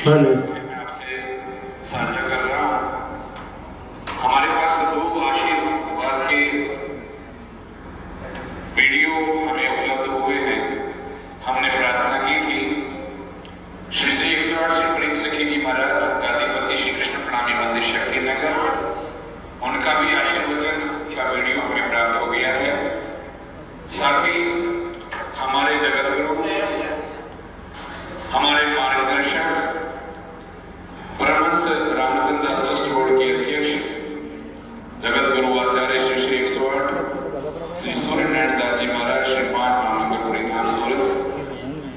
मैं आपसे साझा कर रहा हूँ। हमारे पास दो आशीर्वाद के वीडियो हमें उपलब्ध हुए हैं। हमने प्रार्थना की थी श्री श्री 108 श्री प्रेम सखी जी महाराज गादीपति श्री कृष्ण प्रणामी मंदिर शक्तिनगर, उनका भी आशीर्वचन का वीडियो हमें प्राप्त हो गया है। साथ ही हमारे जगत गुरु, हमारे मार्गदर्शक परमहंस रामचंद्र दास ट्रस्ट बोर्ड के अध्यक्ष जगत गुरु आचार्य श्री श्री 108 श्री सूर्यनारायण दास जी महाराज श्री 5 मामंगलपुरी धाम सूरत,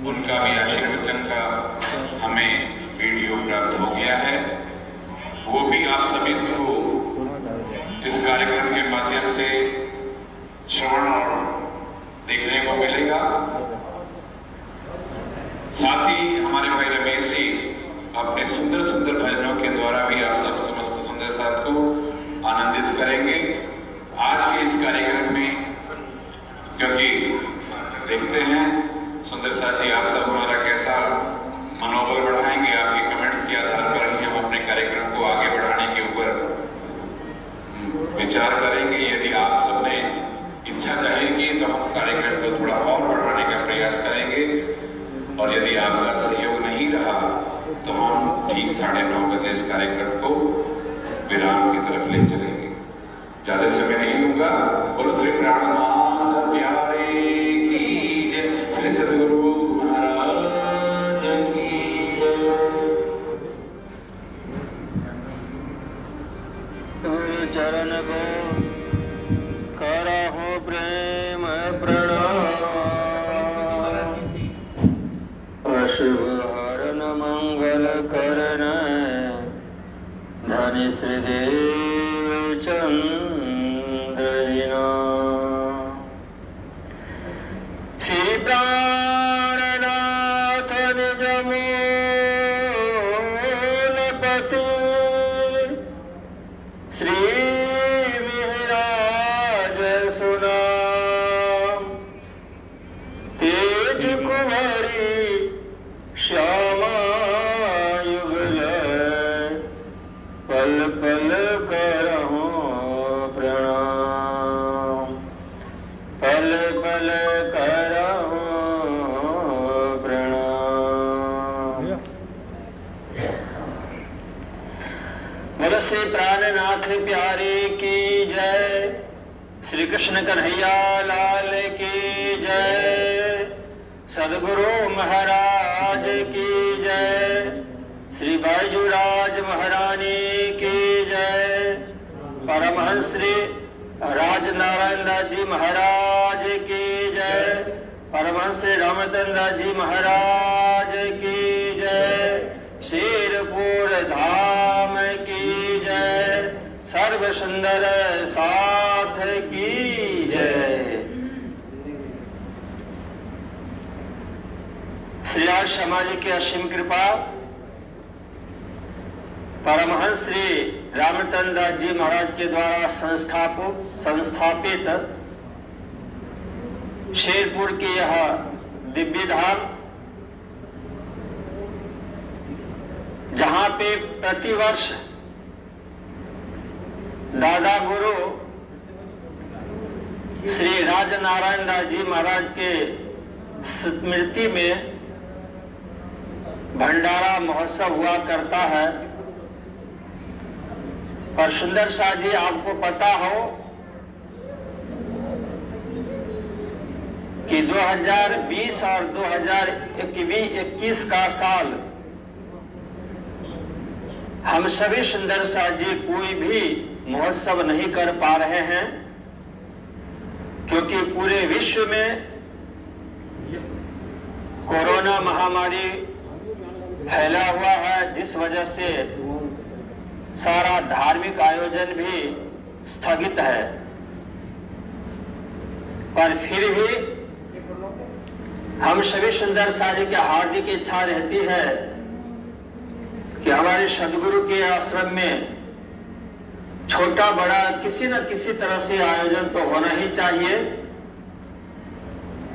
उनका भी आशीर्वचन का हमें वीडियो प्राप्त हो गया है। वो भी आप सभी को इस कार्यक्रम के माध्यम से श्रवण और देखने को मिलेगा। साथ ही हमारे भाई रमेश जी अपने सुंदर सुंदर भजनों के द्वारा भी आप सब समस्त सुंदर साथ को आनंदित करेंगे। आज के इस कार्यक्रम में क्योंकि देखते हैं सुंदर साथ जी आप सब हमारा कैसा मनोबल बढ़ाएंगे, आपके कमेंट्स के आधार पर ही हम अपने कार्यक्रम को आगे बढ़ाने के ऊपर विचार करेंगे। यदि आप सबने इच्छा जाहिर की तो हम कार्यक्रम को थोड़ा और बढ़ाने का प्रयास करेंगे, और यदि आपका सहयोग नहीं रहा तो हम ठीक 9:30 बजे इस कार्यक्रम को विराम की तरफ ले चलेंगे। ज्यादा समय नहीं लूंगा। बोलो श्री प्राणनाथ प्यारे की जय, श्री सद्गुरु महाराज की जय। चरण को करहु प्रेम प्रणाम, अशुभ हरण मंगल करन धनि श्री देव चंद्र श्री प्राणनाथ निज मूलपति श्री विराज सुनाम, तेज कुंवरी श्यामा युगल पल पल करहु प्रणाम, पल पल करहु प्रणाम। बोलो श्री प्राणनाथ प्यारे की जय, श्री कृष्ण कन्हैया लाल की जय, सद्गुरु महाराज की जय, श्री बैजूराज महारानी की जय, परमहंस श्री राजनारायण दास जी महाराज की जय, परमहंस श्री रामचंद्र दास जी महाराज की जय, शेरपुर धाम की जय, सर्व सुंदर साथ की जय। श्री आज समाज की असीम कृपा, परमहंस श्री रामचंद्र दास जी महाराज के द्वारा संस्थापित शेरपुर की यह दिव्य धाम, जहां पे प्रतिवर्ष दादा गुरु श्री राजनारायण दास जी महाराज के स्मृति में भंडारा महोत्सव हुआ करता है। और सुंदर शाह जी, आपको पता हो कि 2020 और 2021 का साल हम सभी सुंदर शाह जी कोई भी महोत्सव नहीं कर पा रहे हैं, क्योंकि पूरे विश्व में कोरोना महामारी फैला हुआ है, जिस वजह से सारा धार्मिक आयोजन भी स्थगित है। पर फिर भी हम सभी सुंदर शाह जी की हार्दिक इच्छा रहती है कि हमारे सदगुरु के आश्रम में छोटा बड़ा किसी न किसी तरह से आयोजन तो होना ही चाहिए।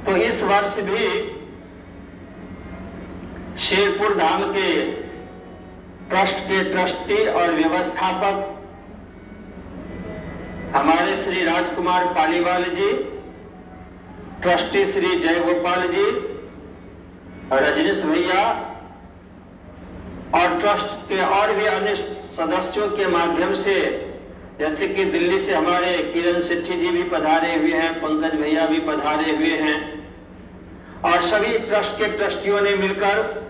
तो इस वर्ष भी शेरपुर धाम के ट्रस्ट के ट्रस्टी और व्यवस्थापक हमारे श्री राजकुमार पालीवाल जी, ट्रस्टी श्री जयगोपाल जी, रजनीश भैया और ट्रस्ट के और भी अन्य सदस्यों के माध्यम से, जैसे कि दिल्ली से हमारे किरण सेठी जी भी पधारे हुए हैं, पंकज भैया भी पधारे हुए हैं, और सभी ट्रस्ट के ट्रस्टियों ने मिलकर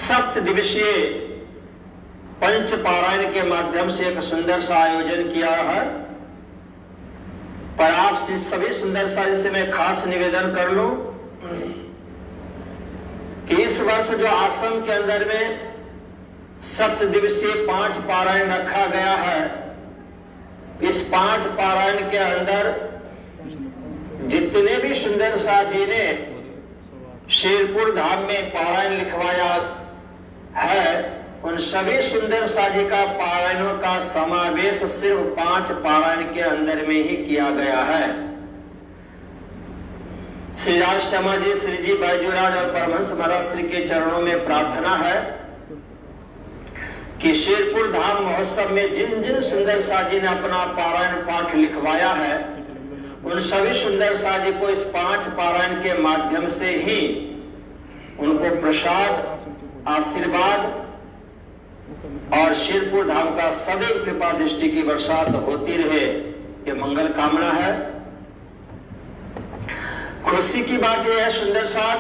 7 दिवसीय पंच पारायण के माध्यम से एक सुंदर सा आयोजन किया है। पर आप सभी सुंदर सा से मैं खास निवेदन कर लूं कि इस वर्ष जो आश्रम के अंदर में 7 दिवसीय 5 पारायण रखा गया है, इस 5 पारायण के अंदर जितने भी सुंदर सा जी ने शेरपुर धाम में पारायण लिखवाया है, उन सभी सुंदर सा जी का पारायणों का समावेश सिर्फ 5 पारायण के अंदर में ही किया गया है। श्री राज शर्मा जी, श्री जी बैजूराज और परमहंस महाराज श्री के चरणों में प्रार्थना है कि शेरपुर धाम महोत्सव में जिन जिन सुंदर सा जी ने अपना पारायण पाठ लिखवाया है, उन सभी सुंदर सा जी को इस 5 पारायण के माध्यम से ही उनको प्रसाद, आशीर्वाद और शेरपुर धाम का सदैव कृपा दृष्टि की बरसात होती रहे, ये मंगल कामना है। खुशी की बात यह है सुंदर साथ,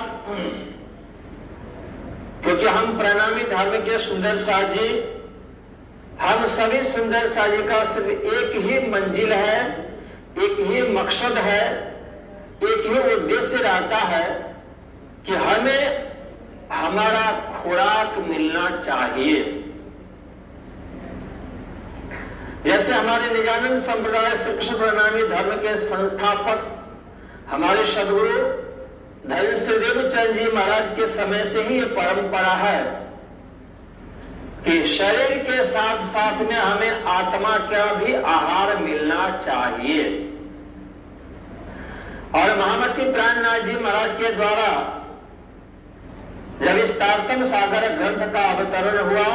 क्योंकि हम प्रणामी धर्म के सुंदर साथ जी, हम सभी सुंदर साथ जी का सिर्फ एक ही मंजिल है, एक ही मकसद है, एक ही उद्देश्य रहता है कि हमें हमारा खुराक मिलना चाहिए। जैसे हमारे निजानंद संप्रदाय श्री कृष्ण प्रणामी धर्म के संस्थापक हमारे सदगुरु धर्म श्री देवचंद जी महाराज के समय से ही ये परंपरा है कि शरीर के साथ साथ में हमें आत्मा का भी आहार मिलना चाहिए। और महामती प्राणनाथ जी महाराज के द्वारा जब इस तारतम सागर ग्रंथ का अवतरण हुआ,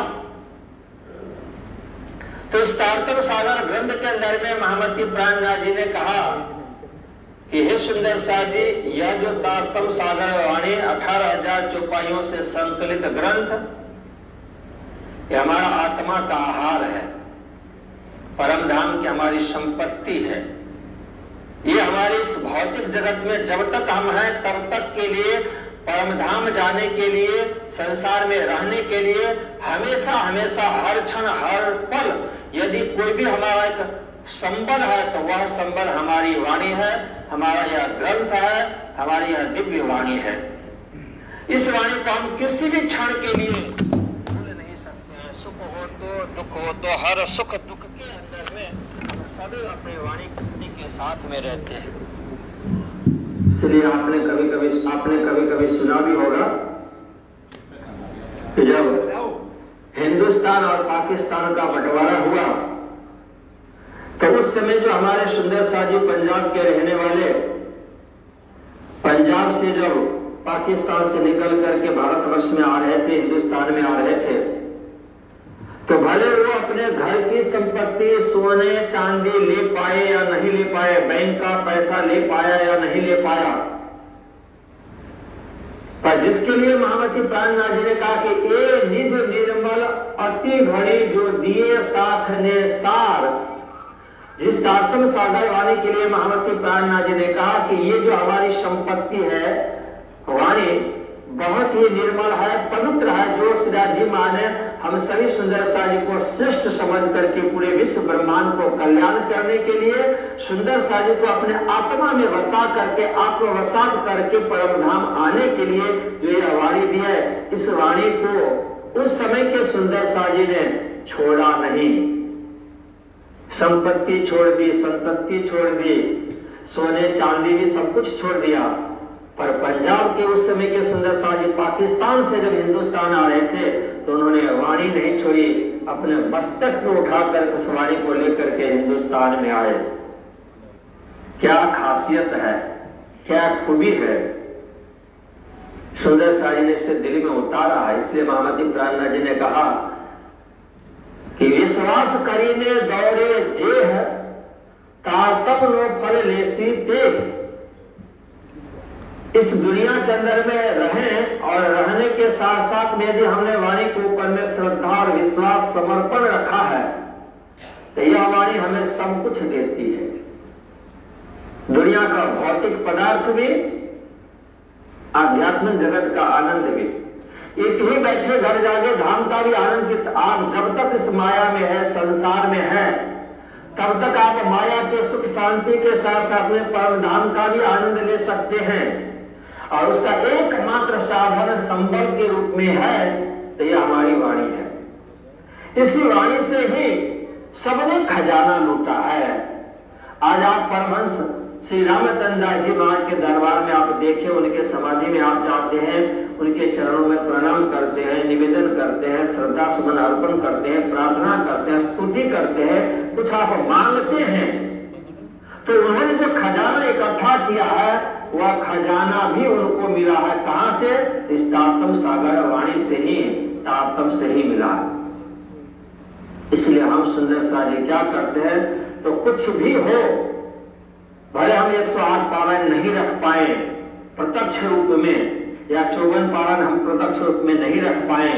तो इस तारतम सागर ग्रंथ के अंदर में महामती प्राणनाथ जी ने कहा कि हे सुंदर सा जी, यह जो तारतम सागर वाणी 18,000 चौपाइयों से संकलित ग्रंथ, यह हमारा आत्मा का आहार है, परम धाम की हमारी संपत्ति है। ये हमारे इस भौतिक जगत में जब तक हम हैं तब तक के लिए, परम धाम जाने के लिए, संसार में रहने के लिए हमेशा हमेशा हर क्षण हर पल यदि कोई भी हमारा एक संबल है तो वह संबल हमारी वाणी है, हमारा यह ग्रंथ है, हमारी यह दिव्य वाणी है। इस वाणी को हम किसी भी क्षण के लिए भूल नहीं सकते हैं। सुख हो तो दुख हो तो हर सुख दुख के अंदर में हम सदैव अपनी वाणी के साथ में रहते हैं। इसलिए आपने कभी कभी सुना भी होगा कि जब हिंदुस्तान और पाकिस्तान का बंटवारा हुआ तो उस समय जो हमारे सुंदर शाह जी पंजाब के रहने वाले, पंजाब से जब पाकिस्तान से निकल करके भारतवर्ष में आ रहे थे, हिंदुस्तान में आ रहे थे, तो भले वो अपने घर की संपत्ति सोने चांदी ले पाए या नहीं ले पाए, बैंक का पैसा ले पाया या नहीं ले पाया, पर जिसके लिए महामती प्राणनाथ जी ने कहा कि ए निज निर्मल अति घड़ी जो दिए साथ ने सार, जिस तारतम सागर वाणी के लिए महामती प्राणनाथ जी ने कहा कि ये जो हमारी संपत्ति है वाणी बहुत ही निर्मल है, पवित्र है, जो श्रीराज जी मां ने हम सभी सुंदर शाह जी को श्रेष्ठ समझ करके पूरे विश्व ब्रह्मांड को कल्याण करने के लिए सुंदर शाह जी को अपने आत्मा में वसा करके, आत्मवसात करके परम धाम आने के लिए जो यह वाणी दी है, इस वाणी को उस समय के सुंदर शाह जी ने छोड़ा नहीं। संपत्ति छोड़ दी, संपत्ति छोड़ दी, सोने चांदी भी सब कुछ छोड़ दिया, पर पंजाब के उस समय के सुंदर शाह जी पाकिस्तान से जब हिंदुस्तान आ रहे थे तो उन्होंने वाणी नहीं छोड़ी, अपने मस्तक में उठाकर उस वाणी को लेकर के हिंदुस्तान में आए। क्या खासियत है, क्या खूबी है। सुंदर सा जी ने इसे दिल में उतारा। इसलिए महामती प्राणनाथ जी ने कहा कि विश्वास करीने दौड़े जेह तारतम नो फल लेसी देह। इस दुनिया के अंदर में रहें और रहने के साथ साथ में यदि हमने वाणी के ऊपर में श्रद्धा और विश्वास समर्पण रखा है तो यह वाणी हमें सब कुछ देती है। दुनिया का भौतिक पदार्थ भी, आध्यात्मिक जगत का आनंद भी। एक ही बैठे घर जाके धाम का भी आनंद की आप जब तक इस माया में है, संसार में है, तब तक आप माया के सुख शांति के साथ साथ में परम धाम का भी आनंद ले सकते हैं। और उसका एकमात्र साधन संबल के रूप में है तो यह हमारी वाणी है। इसी वाणी से ही सबने खजाना लूटा है। आज आप परमहंस श्री रामचंद्र दास जी महाराज के दरबार में आप देखें, उनके समाधि में आप जाते हैं, उनके चरणों में प्रणाम करते हैं, निवेदन करते हैं, श्रद्धा सुमन अर्पण करते हैं, प्रार्थना करते हैं, स्तुति करते हैं, कुछ आप मांगते हैं, तो उन्होंने जो खजाना इकट्ठा किया है वह खजाना भी उनको मिला है। कहां से? इस तारतम सागर वाणी से ही, तारतम से ही मिला है। इसलिए हम सुंदर सा जी क्या करते हैं, तो कुछ भी हो, भले हम 108 पारायण नहीं रख पाए प्रत्यक्ष रूप में, या 54 पारायण हम प्रत्यक्ष रूप में नहीं रख पाए,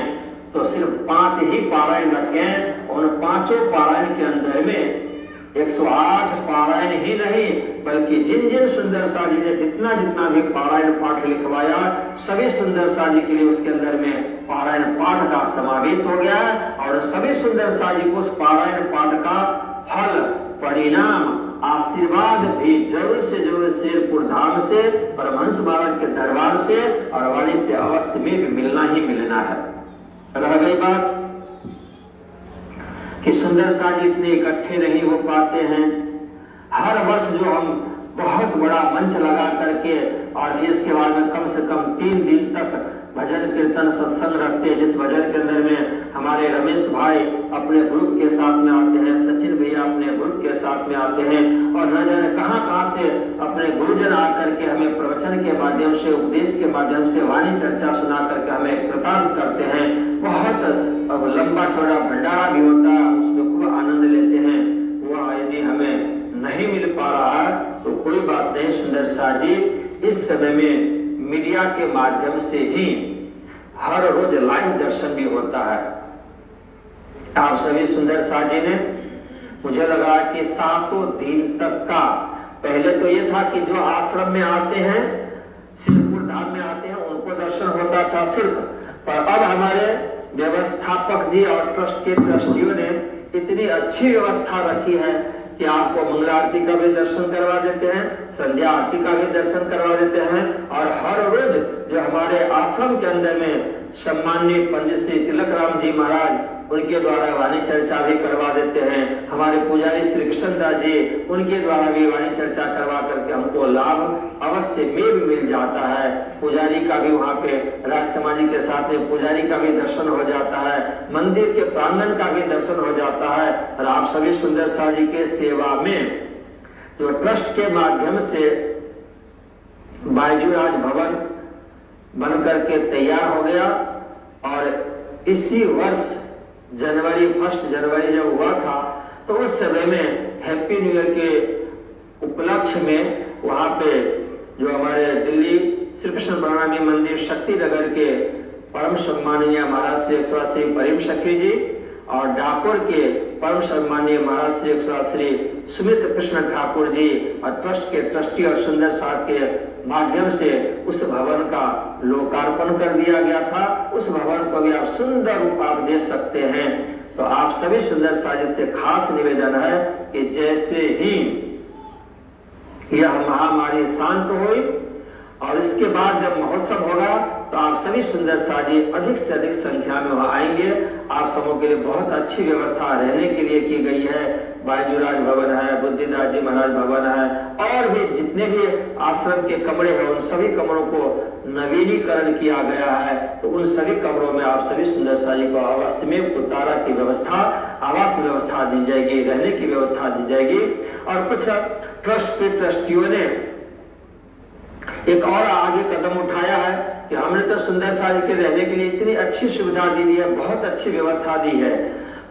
तो सिर्फ 5 ही पारायण रखें। उन 5 पारायण के अंदर में 108 पारायण ही नहीं, बल्कि जिन जिन सुंदर सा जी ने जितना जितना भी पारायण पाठ लिखवाया, सभी सुंदर सा जी के लिए उसके अंदर में पारायण पाठ का समावेश हो गया। और सभी सुंदर सा जी को उस पारायण पाठ का फल, परिणाम, आशीर्वाद भी जरूर से जरूर शेरपुर धाम से, परमहंस महाराज के दरबार से और वाणी से अवश्य में भी मिलना ही मिलना है। रह गई बात कि सुंदर सा जी इतने इकट्ठे नहीं हो पाते हैं। हर वर्ष जो हम बहुत बड़ा मंच लगा करके और इसके बाद में कम से कम 3 दिन तक भजन कीर्तन सत्संग रखते हैं, जिस भजन के अंदर में हमारे रमेश भाई अपने ग्रुप के साथ में आते हैं, सचिन भैया अपने ग्रुप के साथ में आते हैं, और न जाने कहां कहां से अपने गुरुजन आकर के हमें प्रवचन के माध्यम से, उपदेश के माध्यम से वाणी चर्चा सुना करके हमें कृतार्थ करते हैं। बहुत लंबा चौड़ा भंडारा भी होता है, उसमें खूब आनंद लेते हैं। वह यदि हमें नहीं मिल पा रहा तो कोई बात नहीं, सुंदर सा जी इस समय में मीडिया के माध्यम से ही हर रोज लाइव दर्शन भी होता है। आप सभी सुंदर सा जी ने, मुझे लगा कि 7 दिन तक का, पहले तो ये था कि जो आश्रम में आते हैं, शेरपुर धाम में आते हैं, उनको दर्शन होता था सिर्फ, पर अब हमारे व्यवस्थापक जी और ट्रस्ट के ट्रस्टियों ने इतनी अच्छी व्यवस्था रखी है कि आपको मंगला आरती का भी दर्शन करवा देते हैं, संध्या आरती का भी दर्शन करवा देते हैं, और हर रोज जो हमारे आश्रम के अंदर में सम्माननीय पंडित श्री तिलक राम जी महाराज, उनके द्वारा वाणी चर्चा भी करवा देते हैं। हमारे पुजारी श्री कृष्ण दास जी, उनके द्वारा भी वाणी चर्चा करवा करके हमको लाभ अवश्य में भी मिल जाता है। पुजारी का भी वहाँ पे राज समाजी के साथ में पुजारी का भी दर्शन हो जाता है, मंदिर के प्रांगण का भी दर्शन हो जाता है। और आप सभी सुंदर सा जी के सेवा में जो ट्रस्ट के माध्यम से बायजूराज भवन बन करके तैयार हो गया, और इसी वर्ष जनवरी 1 जनवरी जब हुआ था तो उस समय में हैप्पी न्यू ईयर के उपलक्ष्य में वहाँ पे जो हमारे दिल्ली श्री कृष्ण प्रणामी मंदिर शक्ति नगर के परम सम्माननीय महाराज श्री 180 प्रेम सखी जी और डाकोर के परम सम्माननीय महाराज श्री 180 सुमित कृष्ण ठाकुर जी और ट्रस्ट के ट्रस्टी और सुंदर साहब के माध्यम से उस भवन का लोकार्पण कर दिया गया था। उस भवन को भी आप सुंदर रूप आप दे सकते हैं। तो आप सभी सुंदर साजिश से खास निवेदन है कि जैसे ही यह महामारी शांत हुई और इसके बाद जब महोत्सव होगा तो आप सभी सुंदर साजी अधिक से अधिक संख्या में वहां आएंगे। आप सबों के लिए बहुत अच्छी व्यवस्था रहने के लिए की गई है। बायजूराज भवन है, बुद्धिदास जी महाराज भवन है, और भी जितने भी आश्रम के कमरे हैं उन सभी कमरों को नवीनीकरण किया गया है। तो उन सभी कमरों में आप सभी सुंदर साजी को अवश्य में उतारा की व्यवस्था, आवास व्यवस्था दी जाएगी, रहने की व्यवस्था दी जाएगी। और कुछ ट्रस्ट के ट्रस्टियों ने एक और आगे कदम उठाया है कि हमने तो सुंदर साड़ी के रहने के लिए इतनी अच्छी सुविधा दी है, बहुत अच्छी व्यवस्था दी है,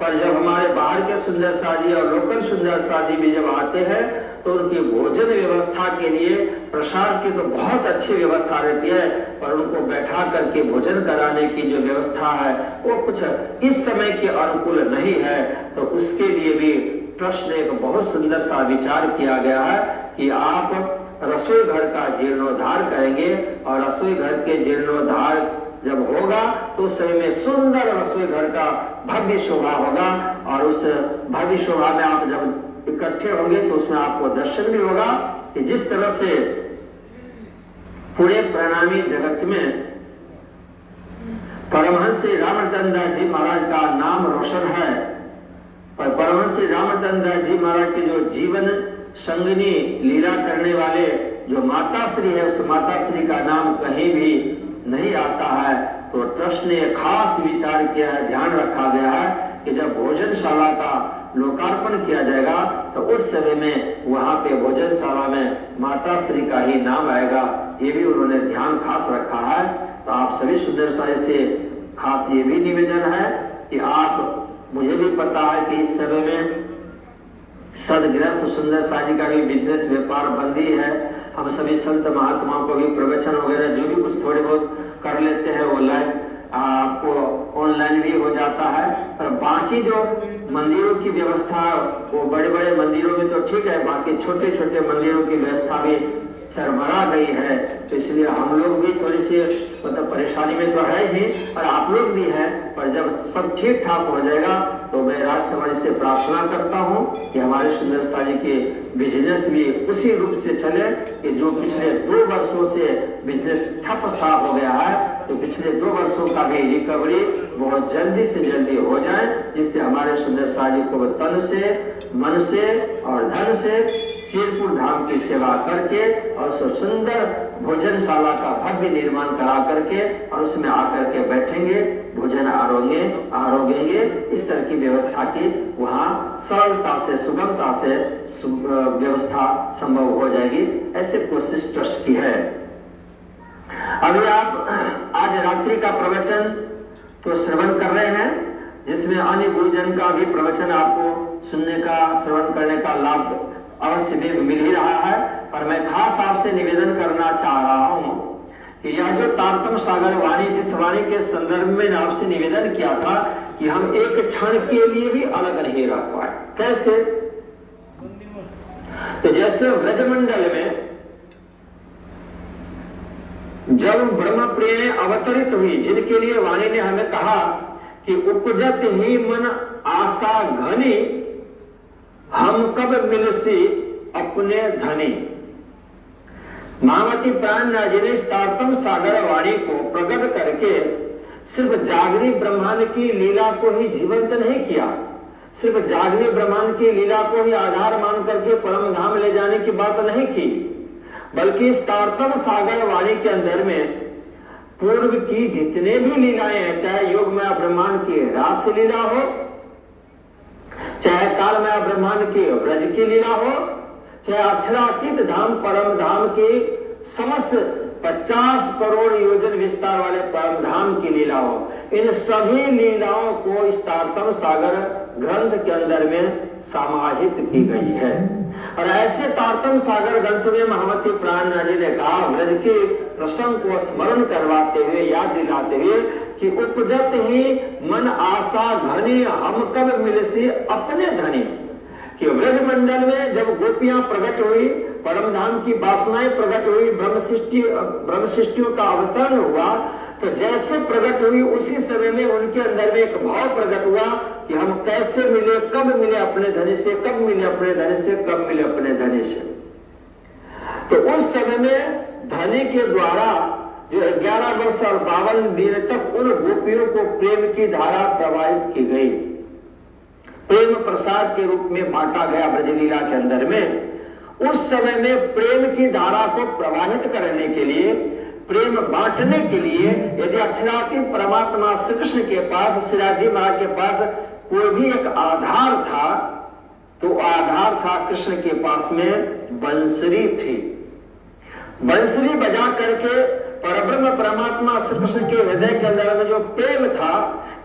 पर जब हमारे बाहर के सुंदर साड़ी और लोकल सुंदर साड़ी भी जब आते हैं तो उनकी भोजन व्यवस्था के लिए प्रसाद की तो बहुत अच्छी व्यवस्था रहती है, पर उनको बैठा करके भोजन कराने की जो व्यवस्था है वो कुछ इस समय के अनुकूल नहीं है। तो उसके लिए भी ट्रस्ट ने एक बहुत सुंदर सा विचार किया गया है कि आप रसोई घर का जीर्णोद्धार करेंगे, और रसोई घर के जीर्णोद्धार जब होगा तो उस समय में सुंदर रसोई घर का भव्य शोभा होगा, और उस भव्य शोभा में आप जब इकट्ठे होंगे तो उसमें आपको दर्शन भी होगा कि जिस तरह से पूरे प्रणामी जगत में परमहंस श्री रामचंद्र दास जी महाराज का नाम रोशन है, पर परमहंस श्री रामचंद्र दास जी महाराज के जो जीवन संगनी लीला करने वाले जो माता श्री है, उस माता श्री का नाम कहीं भी नहीं आता है। तो ट्रस्ट ने खास विचार किया है, ध्यान रखा गया है कि जब भोजनशाला का लोकार्पण किया जाएगा तो उस समय में वहां पे भोजनशाला में माता श्री का ही नाम आएगा, ये भी उन्होंने ध्यान खास रखा है। तो आप सभी सुंदर साई से खास ये भी निवेदन है कि आप, मुझे भी पता है कि इस समय में सदगृहस्थ सुंदर साड़ी का भी बिजनेस व्यापार बंदी है, हम सभी संत महात्माओं को भी प्रवचन वगैरह जो भी कुछ थोड़े बहुत कर लेते हैं वो लाइव आपको ऑनलाइन भी हो जाता है, पर बाकी जो मंदिरों की व्यवस्था वो बड़े बड़े मंदिरों में तो ठीक है, बाकी छोटे छोटे मंदिरों की व्यवस्था भी चरमरा गई है। तो इसलिए हम लोग भी थोड़ी सी मतलब परेशानी में तो है ही, और आप लोग भी हैं, पर जब सब ठीक ठाक हो जाएगा तो मैं राज समाज से प्रार्थना करता हूं कि हमारे सुंदर साड़ी के बिजनेस भी उसी रूप से चले कि जो पिछले 2 वर्षों से बिजनेस ठप सा हो गया है, तो पिछले 2 वर्षों का भी रिकवरी बहुत जल्दी से जल्दी हो जाए, जिससे हमारे सुंदर साड़ी को तन से, मन से और धन से शिरपुर धाम की सेवा करके और सुंदर भोजनशाला का भव्य निर्माण करा करके और उसमें आकर के बैठेंगे, भोजन आरोगेंगे, इस तरह की व्यवस्था की वहाँ सरलता से, सुगमता से व्यवस्था संभव हो जाएगी। ऐसे कोशिश ट्रस्ट की है। अभी आप आज रात्रि का प्रवचन तो श्रवण कर रहे हैं, जिसमें अन्य गुरुजन का भी प्रवचन आपको सुनने का, श्रवण करने का लाभ अवश्य भी मिल ही रहा है, पर मैं खास आपसे निवेदन करना चाह रहा हूं कि यह जो तारतम सागर वाणी, जिस वाणी के संदर्भ में आपसे निवेदन किया था कि हम एक क्षण के लिए भी अलग नहीं रह पाए। कैसे? तो जैसे व्रजमंडल में जब ब्रह्म प्रिय अवतरित हुई, जिनके लिए वाणी ने हमें कहा कि उपजत ही मन आशा घनी, हम कब मिलसी अपने धनी। महामती प्राणनाथ जी ने तारतम सागर वाणी को प्रकट करके सिर्फ जागरी ब्रह्मांड की लीला को ही जीवंत नहीं किया, सिर्फ जागरी ब्रह्मांड की लीला को ही आधार मान करके परम धाम ले जाने की बात नहीं की, बल्कि इस तारतम सागर वाणी के अंदर में पूर्व की जितने भी लीलाएं हैं, चाहे योगमय ब्रह्मांड की रास लीला हो, चाहे कालमय ब्रह्मांड की व्रज की लीला हो, चाहे अक्षरातीत धाम परम धाम की समस्त 50 करोड़ योजन विस्तार वाले परम धाम की लीला हो, इन सभी लीलाओं को इस तारतम सागर ग्रंथ के अंदर में समाहित की गई है। और ऐसे तारतम सागर ग्रंथ में महामती प्राणनाथ जी ने कहा, व्रज के प्रसंग को स्मरण करवाते हुए, याद दिलाते हुए कि उपजत ही मन आशा घनी, हम कब मिलसी अपने धनी। कि व्रज मंडल में जब गोपियां प्रकट हुई, परम धाम की वासनाएं प्रकट हुई, ब्रह्म सृष्टियों का अवतरण हुआ, तो जैसे प्रकट हुई उसी समय में उनके अंदर में एक भाव प्रकट हुआ कि हम कैसे मिले, कब मिले अपने धनी से, कब मिले अपने धनी से, कब मिले अपने धनी से। तो उस समय में धनी के द्वारा जो 11 वर्ष और 52 दिन तक उन गोपियों को प्रेम की धारा प्रवाहित की गई, प्रेम प्रसाद के रूप में बांटा गया ब्रजलीला के अंदर में। उस समय में प्रेम की धारा को प्रवाहित करने के लिए, प्रेम बांटने के लिए, यदि अक्षरातीत परमात्मा श्री कृष्ण के पास, श्रीराजी महाराज के पास कोई भी एक आधार था, तो आधार था कृष्ण के पास में बंसरी थी। बंसुरी बजा करके परब्रह्म परमात्मा श्री कृष्ण के हृदय के अंदर में जो प्रेम था,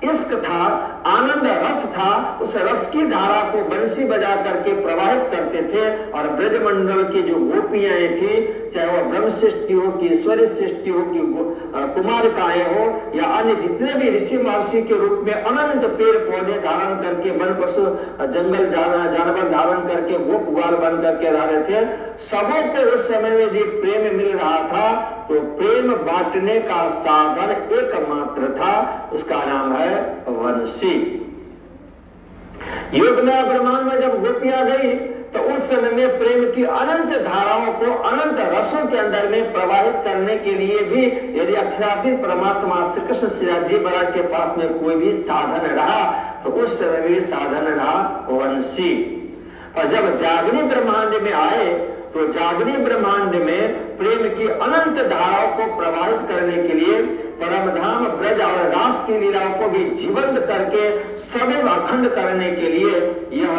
इश्क था, आनंद रस था, उस रस की धारा को बंसी बजा करके प्रवाहित करते थे। और ब्रजमंडल की जो गोपियां थी, चाहे वह ब्रह्म सृष्टि हो कि ईश्वरी सृष्टि हो कि कुमारिकाएं हो या अन्य जितने भी ऋषि महर्षि के रूप में अनंत पेड़ पौधे धारण करके, वन पशु जंगल जानवर धारण करके, गोप ग्वाल बन करके रह रहे थे, सबों को उस समय में यदि प्रेम मिल रहा था तो प्रेम बांटने का साधन एकमात्र था, उसका नाम है वंशी। युग में ब्रह्मांड में जब गोपियां गई तो उस समय में प्रेम की अनंत धाराओं को अनंत रसों के अंदर में प्रवाहित करने के लिए भी यदि अक्षराधीन परमात्मा श्री कृष्ण श्रीनाथ जी महाराज के पास में कोई भी साधन रहा तो उस समय में साधन रहा वंशी। और जब जागनी ब्रह्मांड में आए तो जागनी ब्रह्मांड में प्रेम की अनंत धाराओं को प्रवाहित करने के लिए परमधाम ब्रज और रास की लीलाओं को भी जीवंत करके सदैव अखंड करने के लिए यह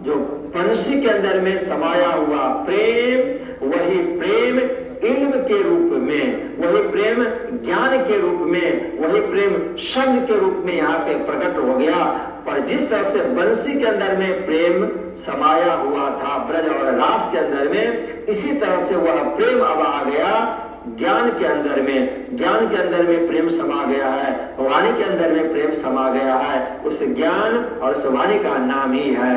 जो वंशी के अंदर में समाया हुआ प्रेम, वही प्रेम इल्म के रूप में, वही प्रेम ज्ञान के रूप में, वही प्रेम शब्द के रूप में यहाँ पे प्रकट हो गया। पर जिस तरह से बंसी के अंदर में प्रेम समाया हुआ था ब्रज और रास के अंदर में, इसी तरह से वह प्रेम अब आ गया ज्ञान के अंदर में। ज्ञान के अंदर में प्रेम समा गया है, वाणी के अंदर में प्रेम समा गया है। उस ज्ञान और उस वाणी का नाम ही है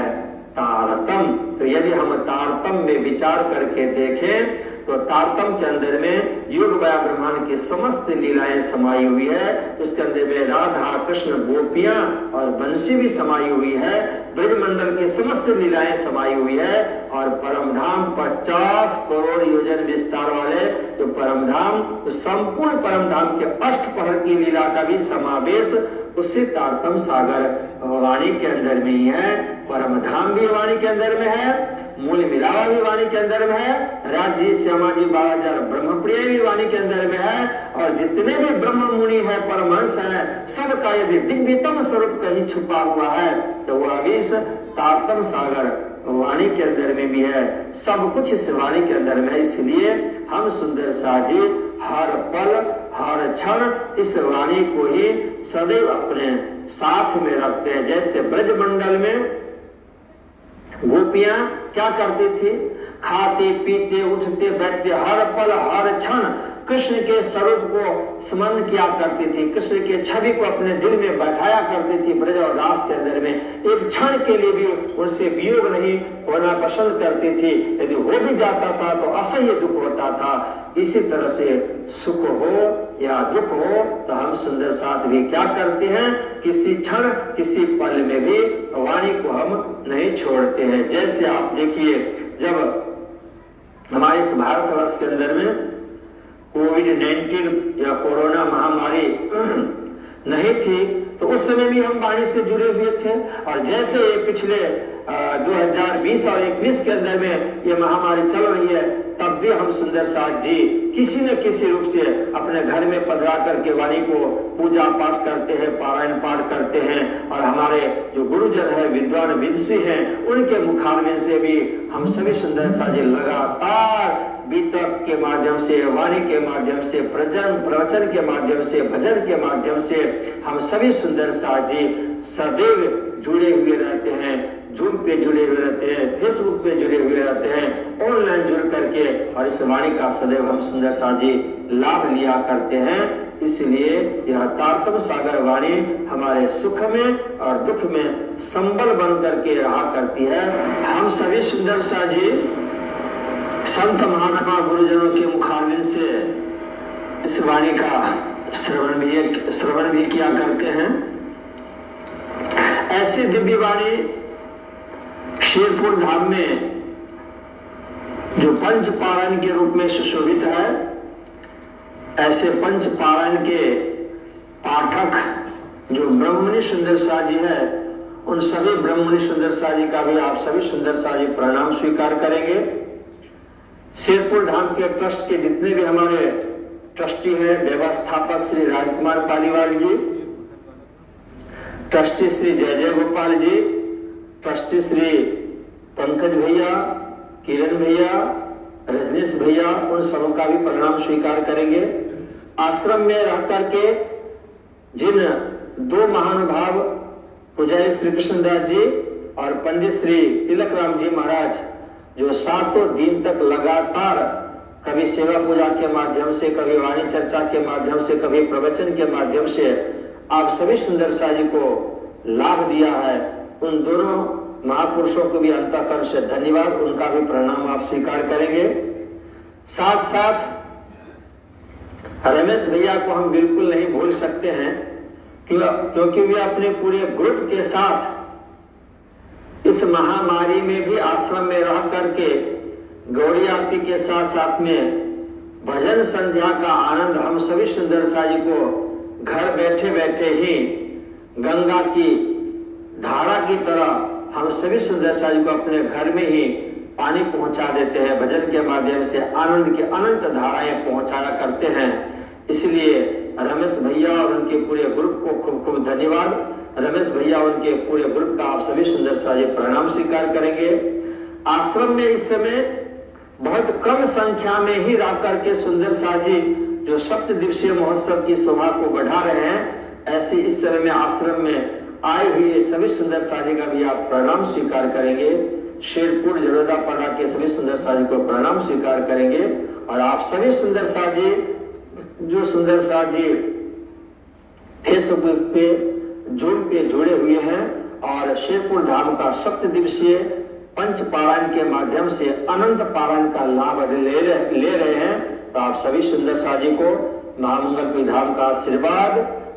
तारतम। तो यदि हम तारतम में विचार करके देखें तो तारतम के अंदर में युग वया ब्रह्मांड की समस्त लीलाएं समाई हुई है। उसके अंदर में राधा कृष्ण गोपियां और बंसी भी समाई हुई है, ब्रजमंडल की समस्त लीलाएं समाई हुई है। और परमधाम 50 करोड़ योजन विस्तार वाले जो परमधाम, उस संपूर्ण परमधाम के अष्टपहर की लीला का भी समावेश उसी तारतम सागर वाणी के अंदर में ही है। परमधाम भी वाणी के अंदर में है, मूल मिलावा भी वाणी के अंदर में है, राजी श्यामा जी 12,000 ब्रह्मप्रिय भी वाणी के अंदर में है। और जितने भी ब्रह्म मुनि है, परमहंस है, सबका यदि दिव्यतम स्वरूप कहीं छुपा हुआ है तो वह भी इस तारतम सागर वाणी के अंदर में भी है। सब कुछ इस वाणी के अंदर में है। इसलिए हम सुंदर साजी हर पल हर क्षण इस वाणी को ही सदैव अपने साथ में रखते हैं। जैसे ब्रजमंडल में गोपियां क्या करती थी, खाते पीते उठते बैठते हर पल हर क्षण कृष्ण के स्वरूप को स्मरण किया करती थी, कृष्ण के छवि को अपने दिल में बैठाया करती थी। ब्रज और रास के अंदर में एक क्षण के लिए भी उनसे वियोग नहीं होना पसंद करती थी। यदि हो भी जाता था तो असह्य दुख होता था। इसी तरह से सुख हो या दुख हो तो हम सुंदर साथ भी क्या करते हैं, किसी क्षण किसी पल में भी वाणी को हम नहीं छोड़ते हैं। जैसे आप देखिए, जब हमारे इस भारतवर्ष के अंदर में कोविड-19 या कोरोना महामारी नहीं थी तो उस समय भी हम वाणी से जुड़े हुए थे। और जैसे ये पिछले 2020 और 21 के अंदर में ये महामारी चल रही है, तब भी हम सुंदर साथ जी किसी न किसी रूप से अपने घर में पधरा करके वाणी को पूजा पाठ करते हैं, पारायण पाठ करते हैं। और हमारे जो गुरुजन है, विद्वान विद्वान हैं, उनके मुखारविंद से भी हम सभी सुंदर साथ जी लगातार बीतक के माध्यम से, वाणी के माध्यम से, प्रवचन के माध्यम से, भजन के माध्यम से हम सभी सुंदर साथ जी सदैव जुड़े हुए रहते हैं। जूम पे जुड़े हुए रहते हैं, फेसबुक पे जुड़े हुए रहते हैं, ऑनलाइन जुड़ करके और इस वाणी का सदैव हम सुंदर साथ जी लाभ लिया करते हैं। इसलिए यह तारतम सागर वाणी हमारे सुख में और दुख में संबल बन करके रहा करती है। हम सभी सुंदर साथ जी संत महात्मा गुरुजनों के मुखारविंद से इस वाणी का श्रवण भी किया करते हैं। ऐसी दिव्य वाणी शेरपुर धाम में जो पंच पारायण के रूप में सुशोभित है, ऐसे पंच पारायण के पाठक जो ब्रह्ममुनि सुंदर साथ जी है, उन सभी ब्रह्ममुनि सुंदर साथ जी का भी आप सभी सुंदर साथ जी प्रणाम स्वीकार करेंगे। शेरपुर धाम के ट्रस्ट के जितने भी हमारे ट्रस्टी हैं, व्यवस्थापक श्री राजकुमार पालीवाल जी, ट्रस्टी श्री जय जय गोपाल जी, ट्रस्टी श्री पंकज भैया, किरण भैया, रजनीश भैया, उन सबों का भी प्रणाम स्वीकार करेंगे। आश्रम में रह करके जिन दो महानुभाव पूज्य श्री कृष्णदास जी और पंडित श्री तिलक राम जी महाराज जो 7 दिन तक लगातार कभी सेवा पूजा के माध्यम से, कभी वाणी चर्चा के माध्यम से, कभी प्रवचन के माध्यम से आप सभी सुंदर सा जी को लाभ दिया है, उन दोनों महापुरुषों को भी अंतःकरण से धन्यवाद, उनका भी प्रणाम आप स्वीकार करेंगे। साथ साथ रमेश भैया को हम बिल्कुल नहीं भूल सकते हैं क्योंकि वे अपने पूरे ग्रुप के साथ इस महामारी में भी आश्रम में रह करके गौरी आरती के साथ साथ में भजन संध्या का आनंद हम सभी सुंदर सा जी को घर बैठे बैठे ही गंगा की धारा की तरह हम सभी सुंदर सा जी को अपने घर में ही पानी पहुंचा देते हैं। भजन के माध्यम से आनंद की अनंत धाराएं पहुंचाया करते हैं। इसलिए रमेश भैया और उनके पूरे ग्रुप को खूब खूब धन्यवाद। रमेश भैया और उनके पूरे ग्रुप का आप सभी सुंदर सा जी प्रणाम स्वीकार करेंगे। आश्रम में इस समय बहुत कम संख्या में ही रह करके सुंदर सा जी जो 7 दिवसीय महोत्सव की शोभा को बढ़ा रहे हैं, ऐसे इस समय में आश्रम में आए हुए सभी सुंदर सा जी का भी आप प्रणाम स्वीकार करेंगे। शेरपुर जड़ोदा पाड़ा के सभी सुंदर सा जी को प्रणाम स्वीकार करेंगे। और आप सभी सुंदर सा जी जो सुंदर सा जी फेसबुक पे जुड़े हुए हैं और शेरपुर धाम का 7 दिवसीय पंच पारायण के माध्यम से अनंत पारायण का लाभ ले रहे हैं, तो आप सभी सुंदर सा जी को महामंगलपुरी धाम का आशीर्वाद,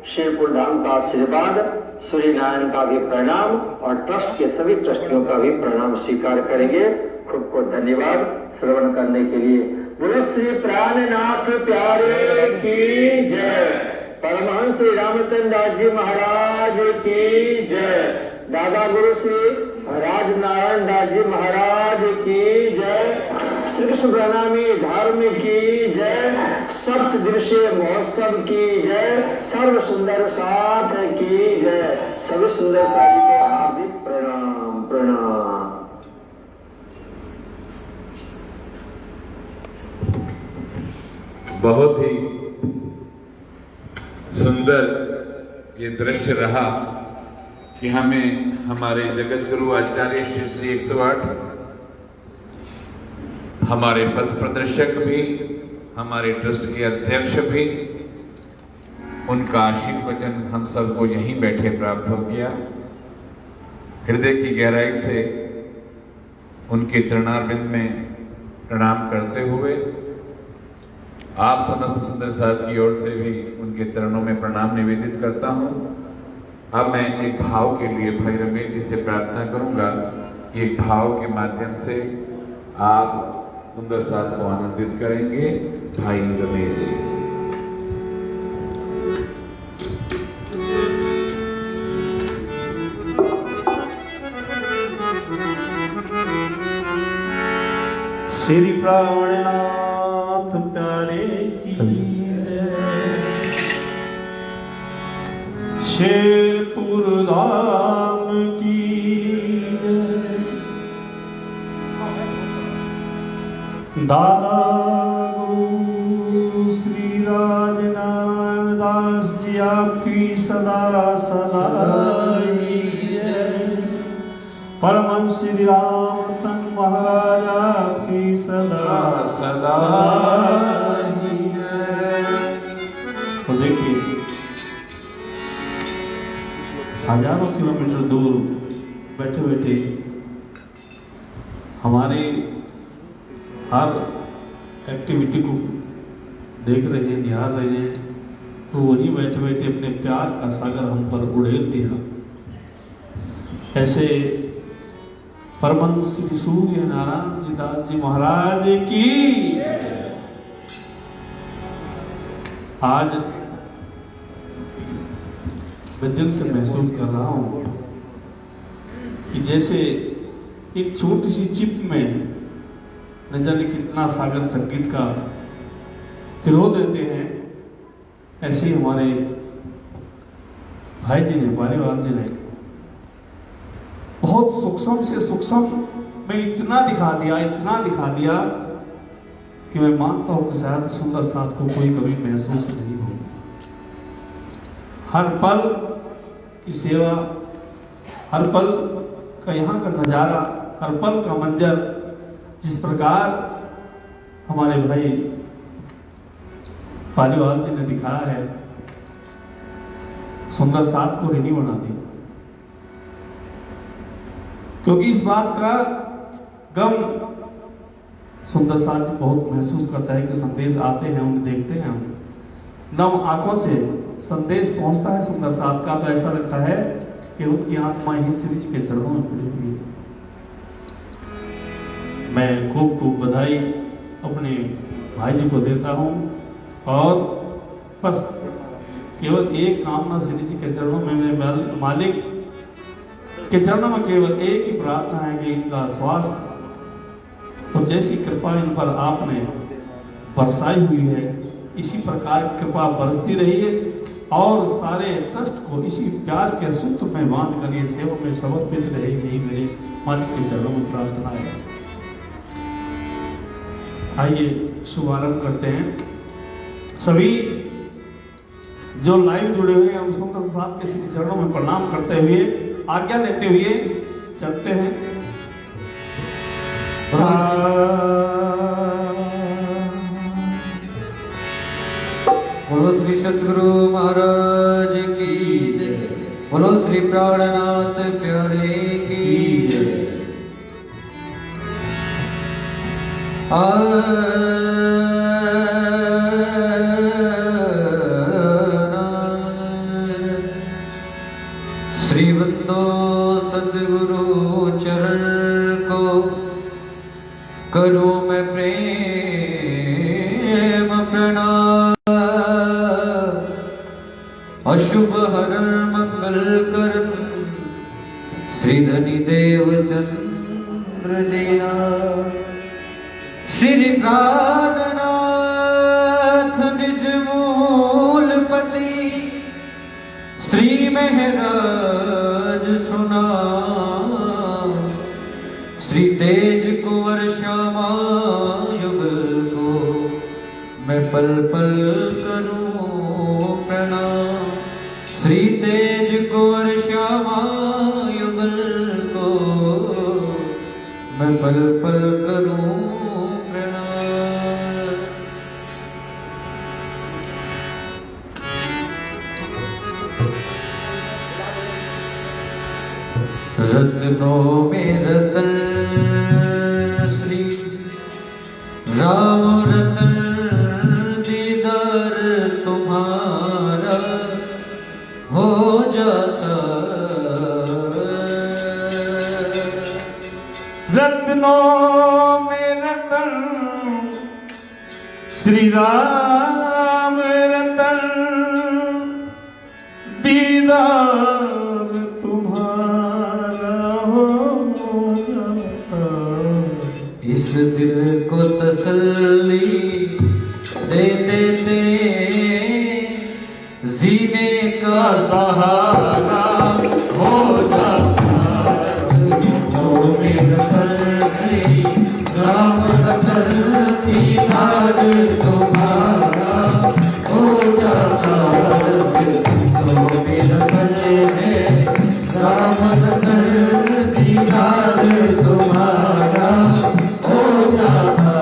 शेरपुर धाम का आशीर्वाद, सूर्य नारायण का भी प्रणाम और ट्रस्ट के सभी ट्रस्टियों का भी प्रणाम स्वीकार करेंगे। खुद को धन्यवाद श्रवण करने के लिए। बोलो श्री प्राणनाथ प्यारे की जय। परमहंस श्री रामचंद्र दास जी महाराज की जय। दादा गुरु श्री राजनारायण दास जी महाराज की जय। श्री कृष्ण प्रणामी धर्म की जय। 7 दिवसीय महोत्सव की जय। सर्व सुंदर साथ की जय। सभी सुंदर साथी को हार्दिक प्रणाम प्रणाम। बहुत ही सुंदर ये दृश्य रहा कि हमें हमारे जगत गुरु आचार्य श्री श्री 108 हमारे पथ प्रदर्शक भी, हमारे ट्रस्ट के अध्यक्ष भी, उनका आशीर्वचन हम सबको यहीं बैठे प्राप्त हो गया। हृदय की गहराई से उनके चरणारविंद में प्रणाम करते हुए आप समस्त सुंदर साथ की ओर से भी उनके चरणों में प्रणाम निवेदित करता हूँ। अब मैं एक भाव के लिए भाई रमेश जी से प्रार्थना करूंगा कि एक भाव के माध्यम से आप सुंदर साथ को आनंदित करेंगे। भाई रमेश जी। श्री प्राणनाथ प्यारे की शेरपुर धाम की दादा गुरु श्री राजनारायण दास जी आपकी सदा सदा परमहंस श्री रामचंद्र महाराज आपकी सदा सदा। तो देखिए हजारों किलोमीटर दूर बैठे बैठे हमारे हर एक्टिविटी को देख रहे हैं, निहार रहे हैं, तो वहीं बैठे बैठे अपने प्यार का सागर हम पर उड़ेल दिया। ऐसे परमहंस श्री सूर्य नारायण जी दास जी महाराज की आज मैं दिल से महसूस कर रहा हूँ कि जैसे एक छोटी सी चिप में न जाने कितना सागर संगीत का पिरो देते हैं, ऐसे ही हमारे भाई जी ने, पारीवाल जी ने बहुत सूक्ष्म से सूक्ष्म में इतना दिखा दिया कि मैं मानता हूं कि शायद सुंदर साथ को कोई कभी महसूस नहीं हो। हर पल की सेवा, हर पल का यहाँ का नज़ारा, हर पल का मंजर, जिस प्रकार हमारे भाई पालीवाल जी ने दिखाया है, सुंदर साथ को ऋणी बना दिया। क्योंकि इस बात का गम सुंदर साथ बहुत महसूस करता है कि संदेश आते हैं, उन्हें देखते हैं, हम नम आंखों से संदेश पहुंचता है सुंदर साथ का, तो ऐसा लगता है कि उनकी आत्मा ही श्री जी के चरणों में पड़ी हुई है। मैं खूब खूब बधाई अपने भाई जी को देता हूं और बस केवल एक कामना श्री जी के चरणों में, मेरे मालिक के चरणों में केवल एक ही प्रार्थना है कि इनका स्वास्थ्य और जैसी कृपा इन पर आपने बरसाई हुई है, इसी प्रकार कृपा बरसती रही है और सारे ट्रस्ट को इसी प्यार के सूत्र में बांध कर ये सेवा में समर्पित रहे, यही मेरे मालिक के चरणों में प्रार्थना है। आइए शुभारंभ करते हैं। सभी जो लाइव जुड़े हुए हैं उसको तो साथ के श्री चरणों में प्रणाम करते हुए, आज्ञा लेते हुए चलते हैं। बोलो श्री सतगुरु महाराज की जय, बोलो श्री प्राणनाथ प्यारे की जय। श्री बंदो सतगुरु चरण को करूं मैं प्रेम प्रणाम। अशुभ हरण मंगल करन श्री धनी देव चंद्र जीना। श्री प्राणनाथ निज मूलपति श्री महराज सुना। श्री तेज कुंवर श्यामा युगल को मैं पल पल करूं प्रणाम। श्री तेज कुंवर श्यामा युगल को मैं पल पल करूं प्रणाम। रत्नों में रतन श्री राम रतन दीदार तुम्हारा हो जाता। रत्नों में रतन श्री राम रतन दीदार तुम्हारा हो जाता। इस दिल को तसल्ली दे देते जीने का सहारा हो जाता। राम रतन दीदार तुम्हारा हो जाता। राम रतन दीदार तुम्हारा हो जाता।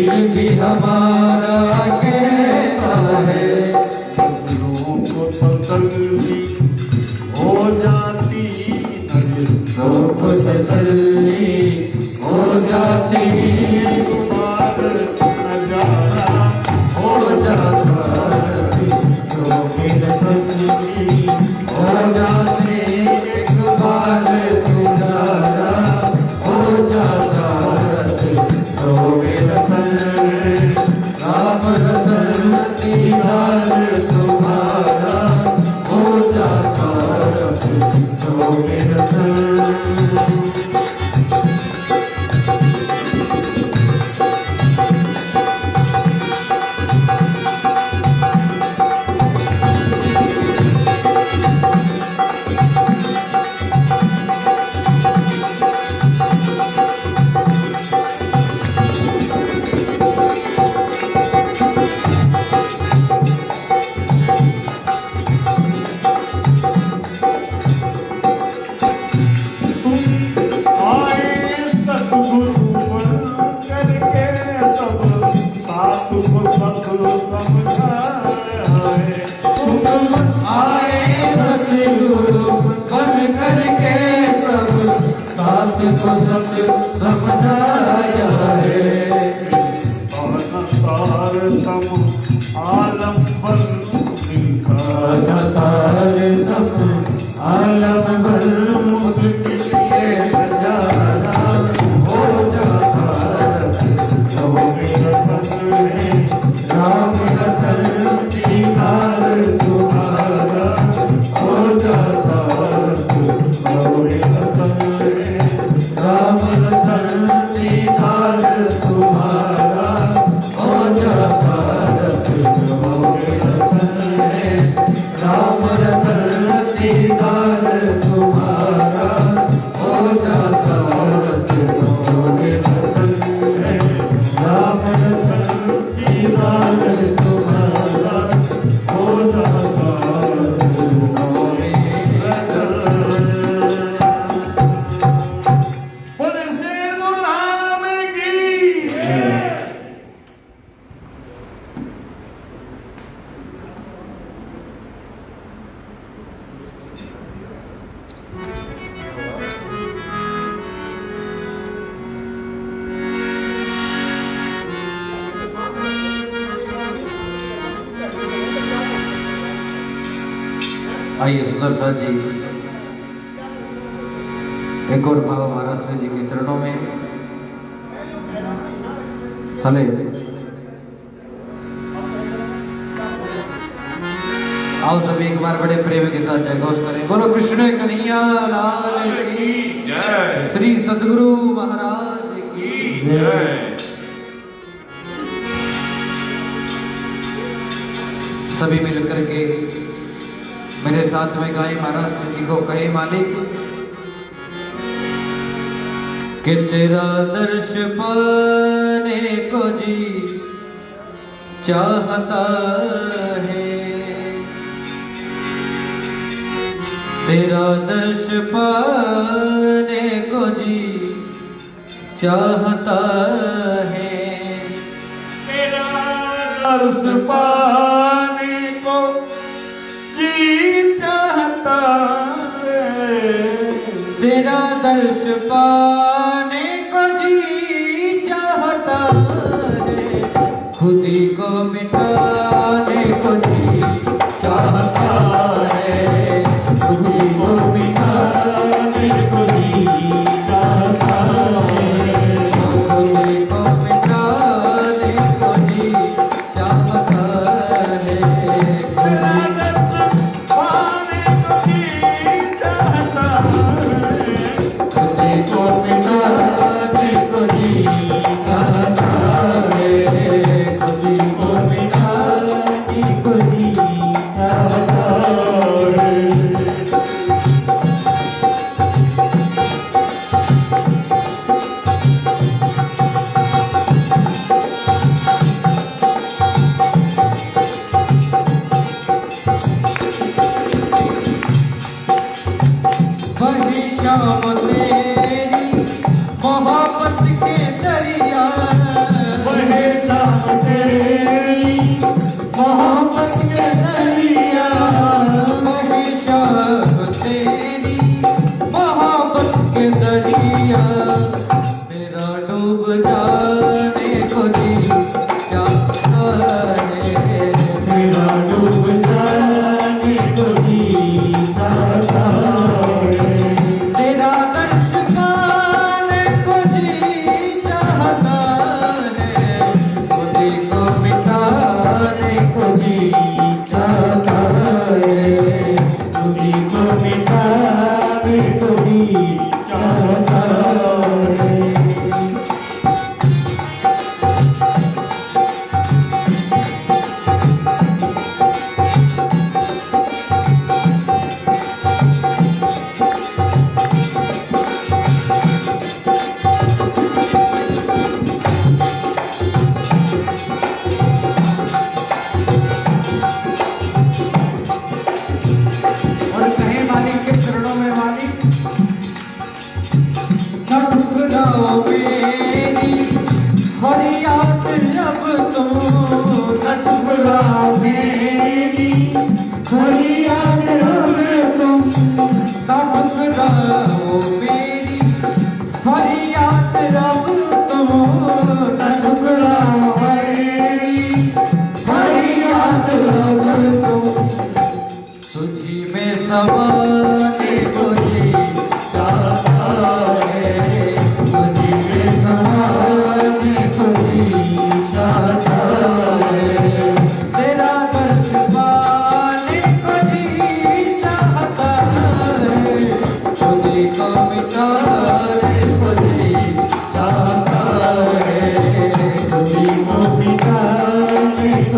फिर भी हमारा कहता है नजरों को तसल्ली हो जाती तो को तसल्ली हो जाती नजारा हो जाता तो फिर तसल्ली हो जाती एक बार तुम्हारा हो जाता तो फिर तसल्ली राम रतन दीदार तुम्हारा हो जाता तो फिर तसल्ली आए सतगुरु बन करके सब साथ को सब समझाए तुम आए सतगुरु बन करके सब साथ को सब समझाया है तार तम आलम्बन मिलता तार तम आलम भर मुझ के लिए सजाना हो जाता तो मेरा संग है राम रतन दीदार तुम्हारा हो जाता तो मेरा संग है राम रतन दीदार तुम्हारा हो जाता तो मेरा संग है राम रतन दीदार तुम्हारा हो जाता तो मेरा संग है राम रतन दीदार तुम्हारा हो जाता तो मेरा बोले शेर गुरुधाम की आइए सुंदर साथ जी एक और बाबा महाराज जी के चरणों में हले आओ सभी एक बार बड़े प्रेम के साथ जयघोष करें। बोलो कृष्ण कन्हैया लाल की जय श्री सद्गुरु महाराज की जय सभी मिलकर के मेरे साथ में गाय महाराज जी को कहे मालिक कि तेरा दर्श पाने को जी चाहता है, तेरा दर्श पाने को जी चाहता है, तेरा दर्श पाने को जी चाहता है, तेरा दर्श पाने को जी चाहता है, खुद ही को मिटाने को जी चाहता है, खुद ही को मिटाने को जी चाहता है, खुद ही को मिटाने को जी चाहता है, तेरा दर्श पाने को जी चाहता है, खुद ही को मिटाने को जी चाहता है, खुद ही को मिटाने को जी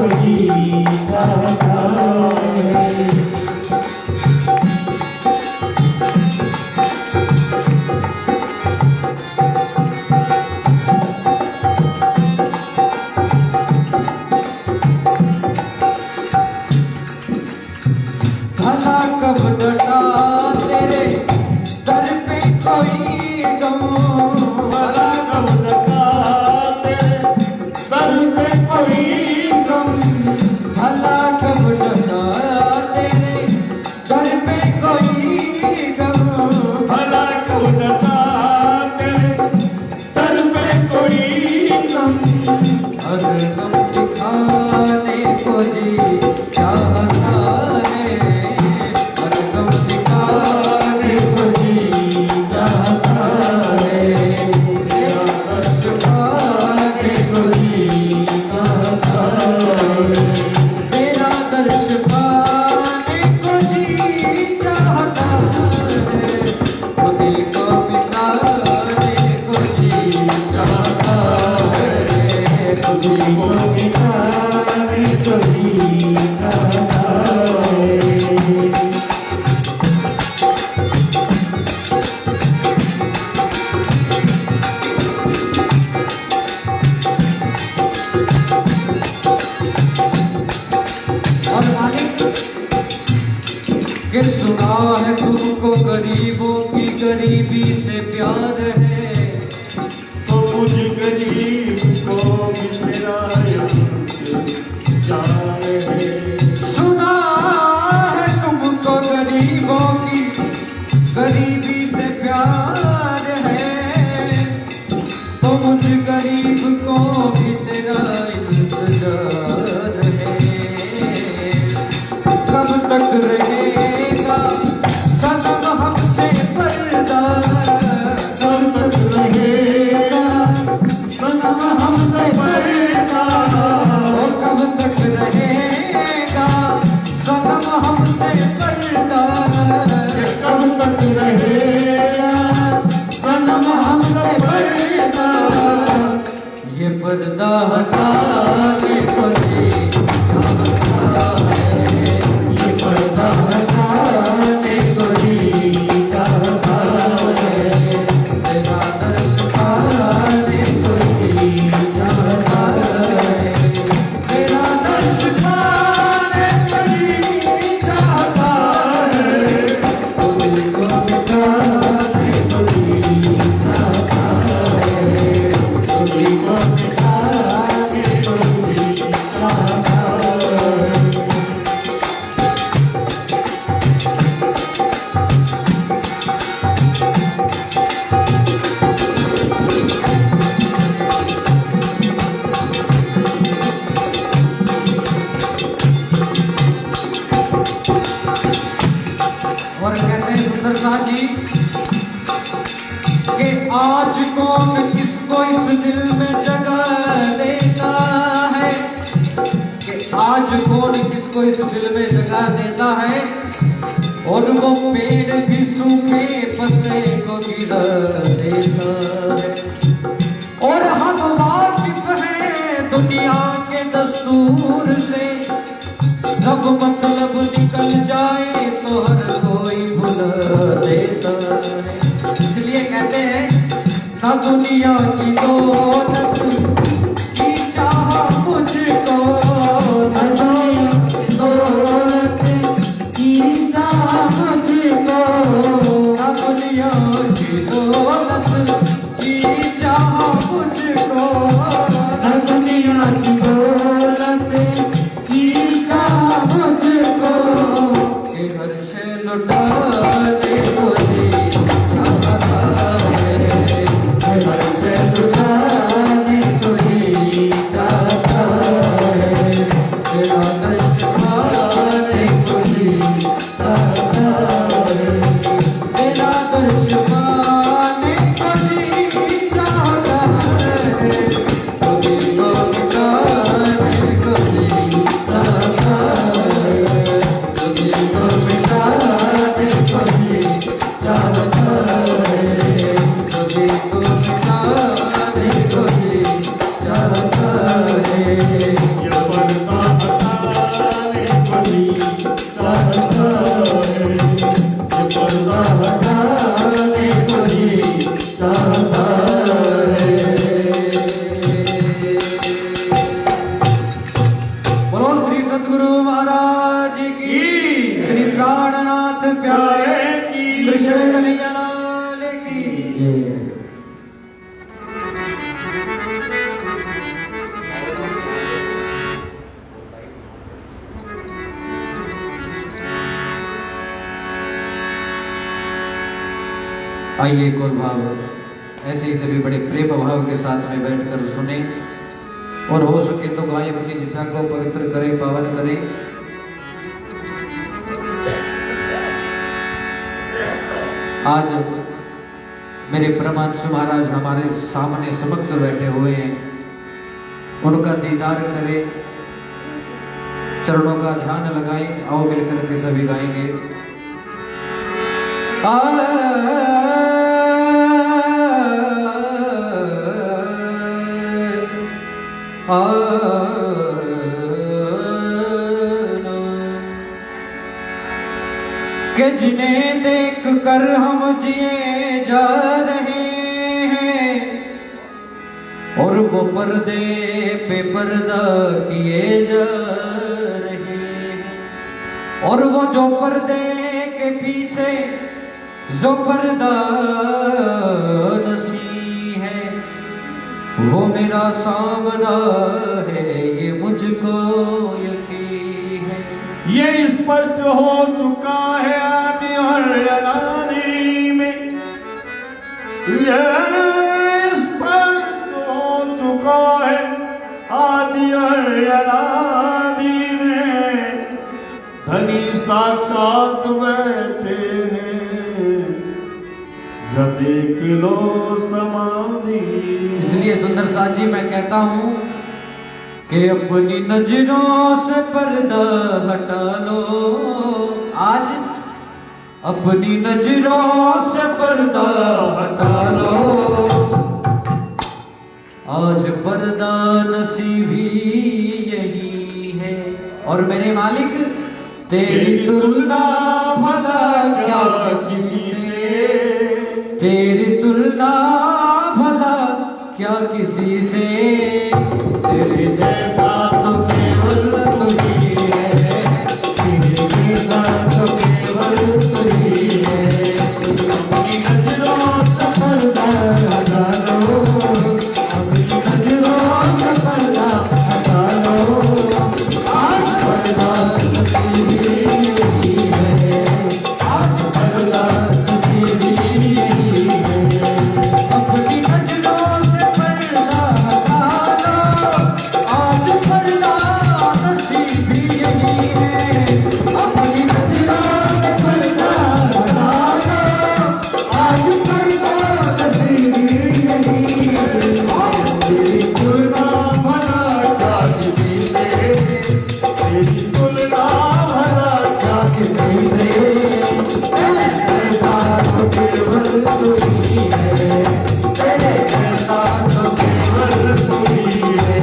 को जी चाहता है। भला कब डटा तेरे दर पे कोई गम, भला कब डटा तेरे दर पे कोई गम, भला कब डटा तेरे दर पे कोई गम, भला कब डटा तेरे दर पे कोई गम। हर गम दिखाने को जी चाहता है, हर गम दिखाने को जी चाहता है, तेरा दर्द पाने को जी चाहता है, तेरा दर्द पाने को जी चाहता है, वो दिल को मिटाने को जी चाहता है, वो दिल को मिटाने को जी चाहता है। और मालिक के सुना है तुमको गरीबों की गरीबी से प्यार है, तो मुझ गरीब को भी तेरा जान है। सुना है तुमको गरीबों की गरीबी से प्यार है, तो मुझ गरीब को भी तेरा इंतजार है। कब तक रहेगा सनम हमसे पर्दा, कब तक रहेगा सनम हमसे पर्दा, ओ कब तक रहेगा सनम हमसे पर्दा, कब तक रहेगा सनम हमसे पर्दा। ये पर्दा हटाने को जी चाहता है, ये पर्दा हटाने को जी चाहता है, तेरा दर्द पाने को जी चाहता है, तेरा दर्द पाने को जी चाहता है, तो दिल को मिटाने को जी चाहता है, तो दिल को मिटाने को जी चाहता है। और कहते हैं सुंदरता जी कि आज कौन किसको इस दिल में जगह देता है, कि आज कौन किसको इस दिल में जगह देता है, और वो पेड़ भी सूखे पत्ते को गिरा देता है। और हम वाकिफ हैं दुनिया के दस्तूर से, जब मतलब निकल जाए तो हर कोई भुला देता है। इसलिए कहते हैं ना दुनिया की दौलत की चाह मुझको, ना दुनिया की दौलत की चाह मुझको, ना दुनिया की दौलत की चाह मुझको, ना दुनिया की दौलत की चाह मुझको, कि हर शे लुटाने को जी चाहता है, कि हर शे लुटाने को प्यारे की कृष्ण कन्हैया लाल की जय। आइए एक और भाव ऐसे ही सभी बड़े प्रेम भाव के साथ में बैठकर सुने और हो सके तो गाय अपनी जिह्वा को पवित्र करें, पावन करें। आज मेरे परमांशु महाराज हमारे सामने समक्ष बैठे हुए हैं, उनका दीदार करें, चरणों का ध्यान लगाएं। आओ मिलकर के सभी गाएंगे। कि जिन्हें देख कर हम जिए जा रहे हैं और वो पर्दे पे पर्दा किए जा रहे हैं, और वो जो पर्दे के पीछे जो पर्दा नसी है वो मेरा सामना है, ये मुझको यकीन है। ये स्पष्ट हो चुका है आदि और अनादि में, ये स्पष्ट हो चुका है आदि और अनादि में। धनी साक्षात बैठे हैं, जब देख लो समाधि। इसलिए सुंदर साजी मैं कहता हूं कि अपनी नजरों से पर्दा हटा लो। आज अपनी नजरों से पर्दा हटा लो। आज पर्दा नसीबी यही है। और मेरे मालिक तेरी तुलना भला क्या किसी से, तेरी तुलना भला क्या किसी से, तेरे जैसा तो केवल तू ही है, तेरे जैसा तो केवल तू ही है। अपनी नजरों से पर्दा हटा लो, अपनी नजरों से पर्दा हटा लो। आज पर्दा नसीबी यही है, आज पर्दा नसीबी यही है। अपनी नजरों से पर्दा हटा लो, आज पर्दा नसीबी यही है। अपनी नजरों से पर्दा हटा लो, आज पर्दा नसीबी यही है। तेरी तुलना भला क्या किसी से, तेरी तुलना भला क्या किसी से, तेरे जैसा तो केवल तू ही है, तेरे जैसा तो केवल तू ही है।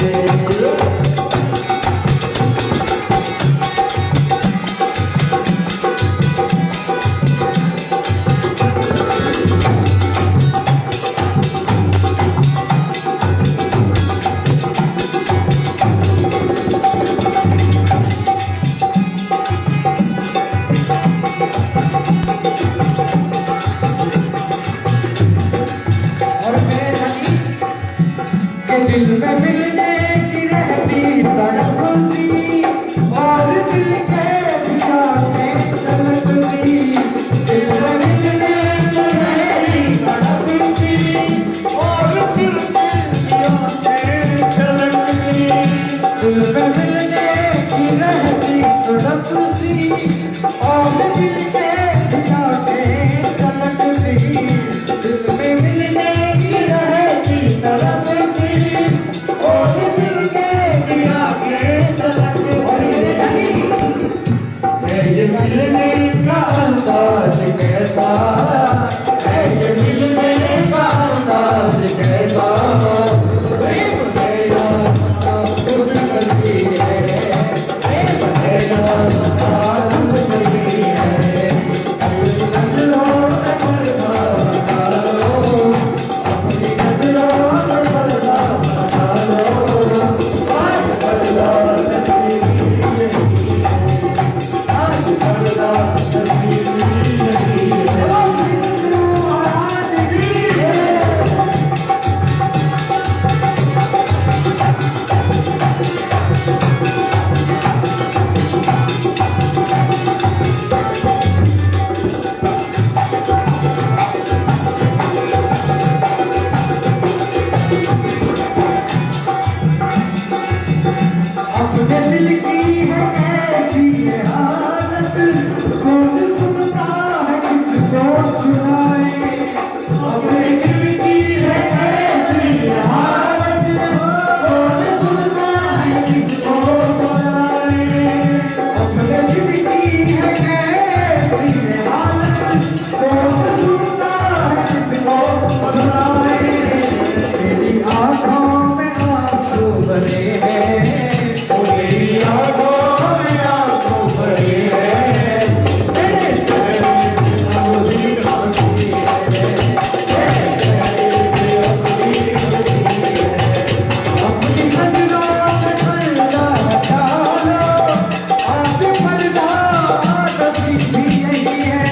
और मेरे धनी के दिल में मिलने की रहती तड़पती, और दिल के दिया में तड़पती, दिल में मिलने की रहती तड़पती, और दिल के दिया में तड़पती, दिल में मिलने की रहती तड़पती, और दिल के दिया में तड़पती, दिल में मिलने की रहती तड़पती, और दिल के दिया में तड़पती। है ये मिलने का अंदाज कैसा, है ये मिलने का अंदाज कैसा, प्रेम गया खुद करती है। अपने दिल की है कैसी ये हालत, कौन सुनता है किसको सुनाए। अपने दिल की है कैसी ये हालत, कौन सुनता है किसको सुनाए। अपने दिल की है कैसी ये हालत, कौन सुनता है किसको सुनाए। मेरी आँखों में आंसू भरे हैं, मेरी आँखों में आंसू भरे हैं, मेरे चेहरे पे अपनी हंसी है, मेरे चेहरे पे अपनी हंसी है। अपनी नजरों में पर्दा हटा लो, आप पर्दा कभी भी नहीं है।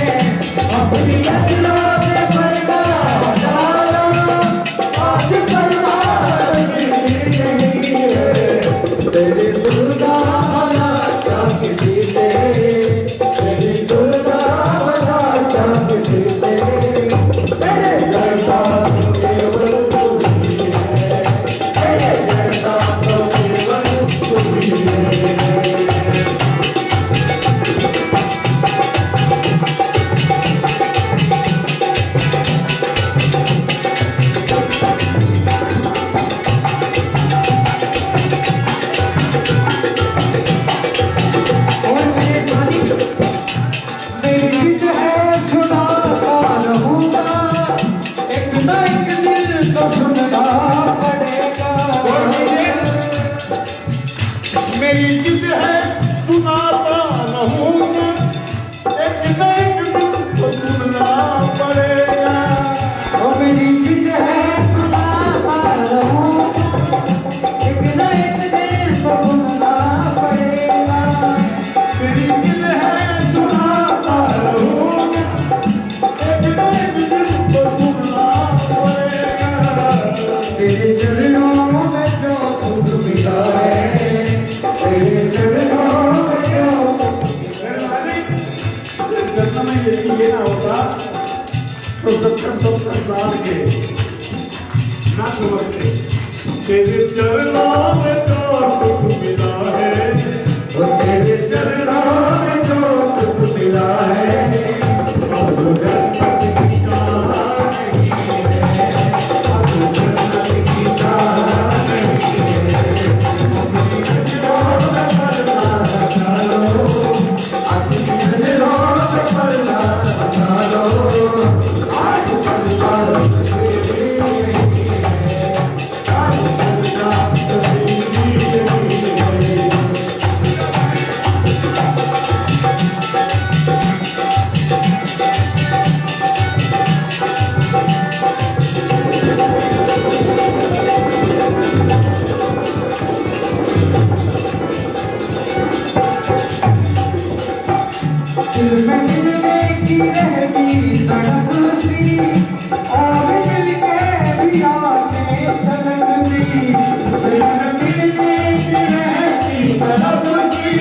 अपनी नजरों में पर्दा हटा लो, आप पर्दा कभी भी नहीं है। तेरे दिल का भला क्या किसी से, तेरे दिल का भला क्या किसी से। तेरे जैसा केवल तू ही है, तेरे जैसा तो केवल तू ही है। और मेरे गाने मेरी जिद है सुनाता रहूंगा, एक न एक दिन तो सुनना पड़ेगा। मेरी जिद है सुनाता रहूंगा, एक न एक दिन तो सुनना पड़ेगा। और मेरी जिद है सुनाता रहूंगा, एक न एक दिन तो सुनना पड़ेगा। मेरी जिद है सुनाता रहूंगा, एक न एक दिन तो सुनना पड़ेगा। तेरे चरणों में जो सुख मिला है, तेरे चरणों में जो जन्म में यदि ये ना होता तो 70 साल के ना समझते। तेरे चरणों में जो सुख मिला है, और तेरे चरणों में जो सुख मिला है, अब जन्नत की चाह नहीं है, अब जन्नत की चाह नहीं है। अपनी नजरों में पर्दा हटा लो, अपनी नजरों में पर्दा हटा लो, आज पर्दा कभी नहीं है, आज पर्दा कभी नहीं है। दिल में मिलने की रहती तड़प सी, और मिलके भी आके छलकती। दिल में मिलने की रहती तड़प सी,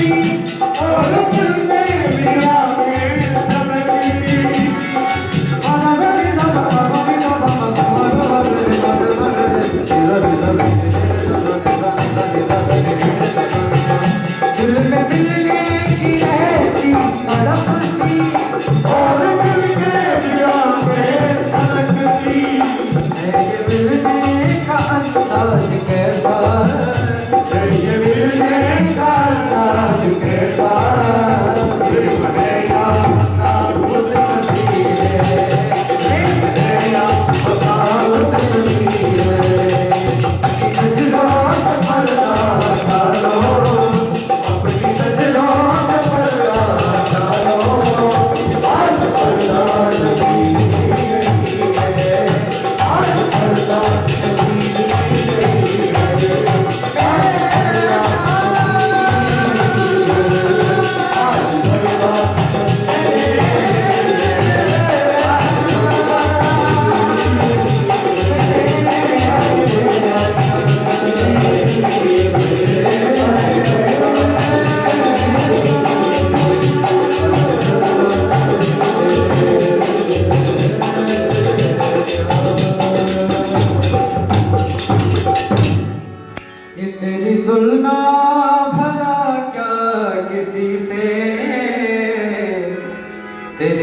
और मिलके भी आके छलकती। दिल में मिलने की रहती तड़प सी, और मिलके भी आके छलकती। ये मिलने का अंदाज कैसा, ये मिलने का अंदाज कैसा।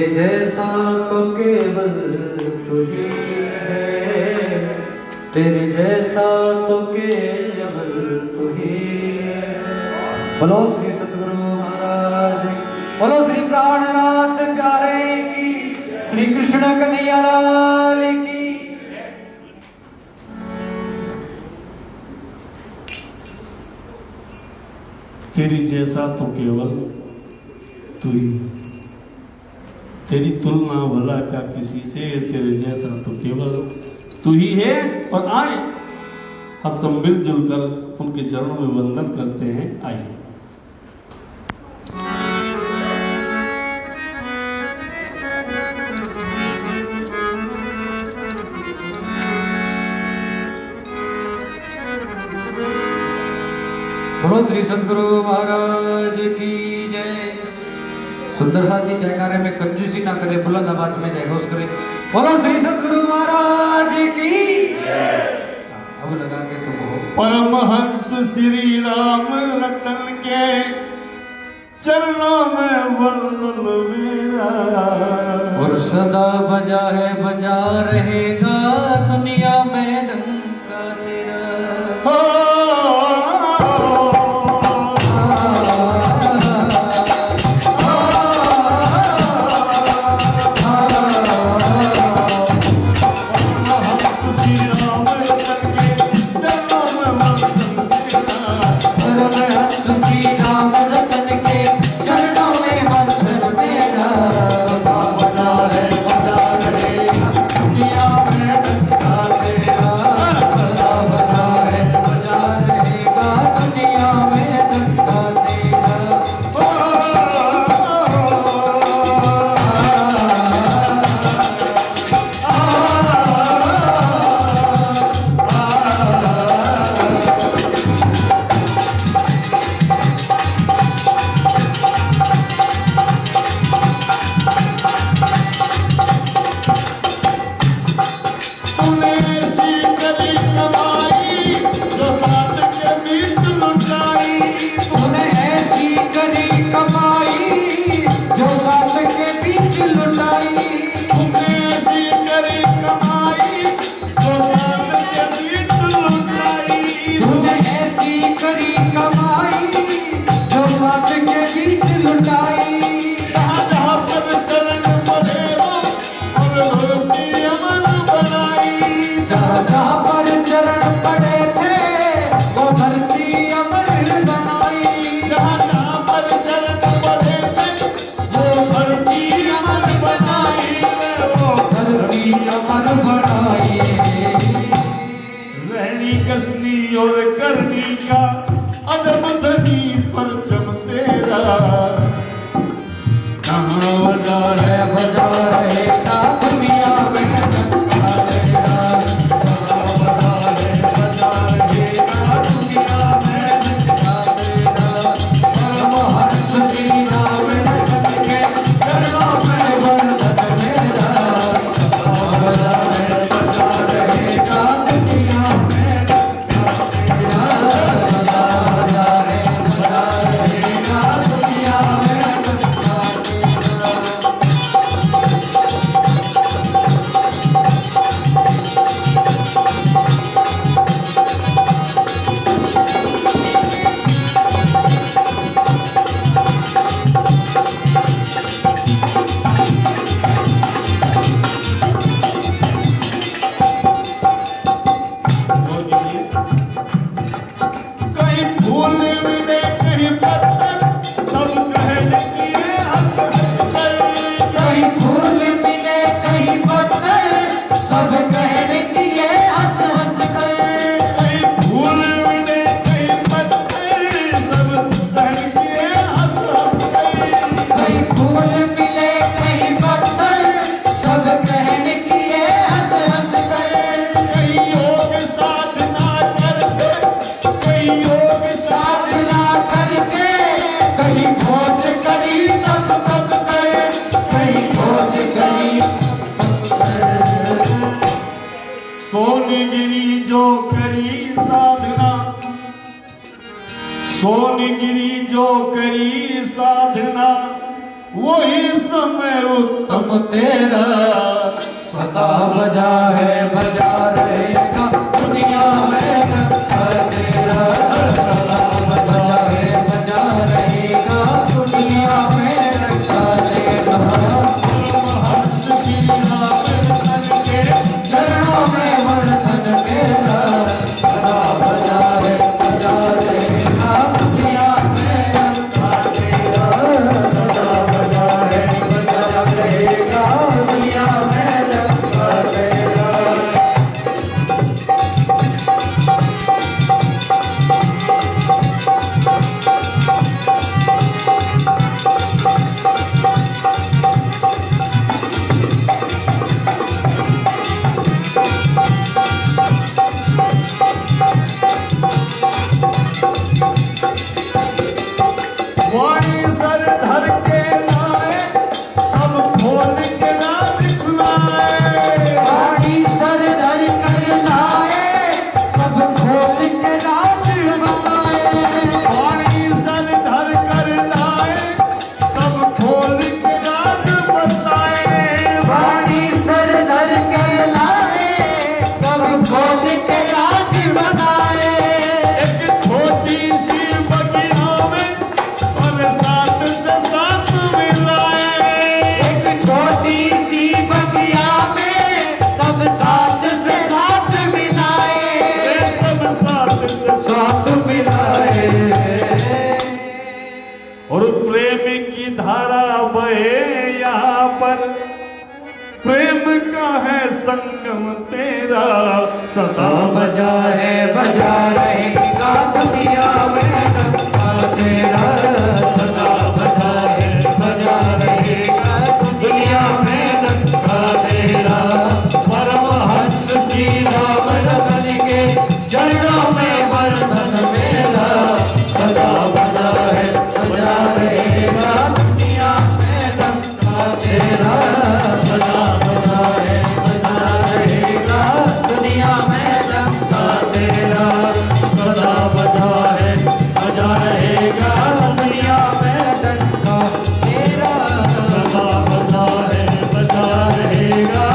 तेरे जैसा तो केवल तू ही है, तेरे जैसा तो केवल तू ही है। बोलो श्री सतगुरु महाराज, बोलो श्री प्राणनाथ प्यारे की, श्री कृष्ण कन्हैया लाल की। तेरी जैसा तो केवल तू ही, तेरी तुलना भला क्या किसी से, तेरे जैसा तो केवल तू ही है। और आए हम मिलजुल कर उनके चरणों में वंदन करते हैं। आइए बोलो श्री सतगुरु महाराज की जय। सुंदर साथी जयकारे में कंजूसी ना करे, बुलंद आवाज में जय घोष करे। बोलो श्री सतगुरु महाराज की जय। अब लगा के तुम हो परमहंस श्री राम रतन के चरणों में वंदन मेरा, और सदा बजा है बजा रहेगा दुनिया में डंका तेरा। और करनी का अदब धनी परचम तेरा, कहाँ बजा रहेगा दुनिया में डंका तेरा, कहाँ बजा रहेगा दुनिया में डंका तेरा। परमहंस श्री राम रतन के चरणों में वंदन मेरा, कहाँ बजा रहेगा दुनिया में सोनगिरी जो करी साधना वही समय उत्तम तेरा। सदा बजा है बजा रहेगा दुनिया में नक्शा तेरा। सदा बजा है बजा रहेगा दुनिया में नक्शा तेरा। हर्ष की नाम के चरणों में वर्धन मेरा। सदा बजा है बजा रहेगा दुनिया में नक्शा तेरा। सदा बजा है बजा रहेगा दुनिया में नक्शा तेरा। वाणी सर धर के लाए सब खोल के ना दिखलाए। वाणी सर धर कर लाए सब खोल के राज बनाए। वाणी सर धर कर लाए सब खोल के राज बताए। वाणी सर धर कर लाए सब खोल के राज बनाए। एक छोटी सी बगिया में बरसात से साथ मिलाए। एक छोटी सी बगिया में सब साथ से साथ मिलाए। सब साथ से साथ मिलाए। और प्रेम की धारा बहे यहाँ पर। प्रेम का है संगम तेरा। सदा बजा है बजा रहेगा दुनिया में नक्शा तेरा। सदा बजा है बजा रहेगा दुनिया में नक्शा तेरा। परमहंस श्री राम रतन के चरणों में वर्धन मेरा। सदा बजा है बजा रहेगा दुनिया में नक्शा तेरा। सदा बजा है बजा रहेगा दुनिया में नक्शा तेरा। सदा बजा है बजा रहेगा दुनिया में नक्शा तेरा। सदा बजा है बजा रहेगा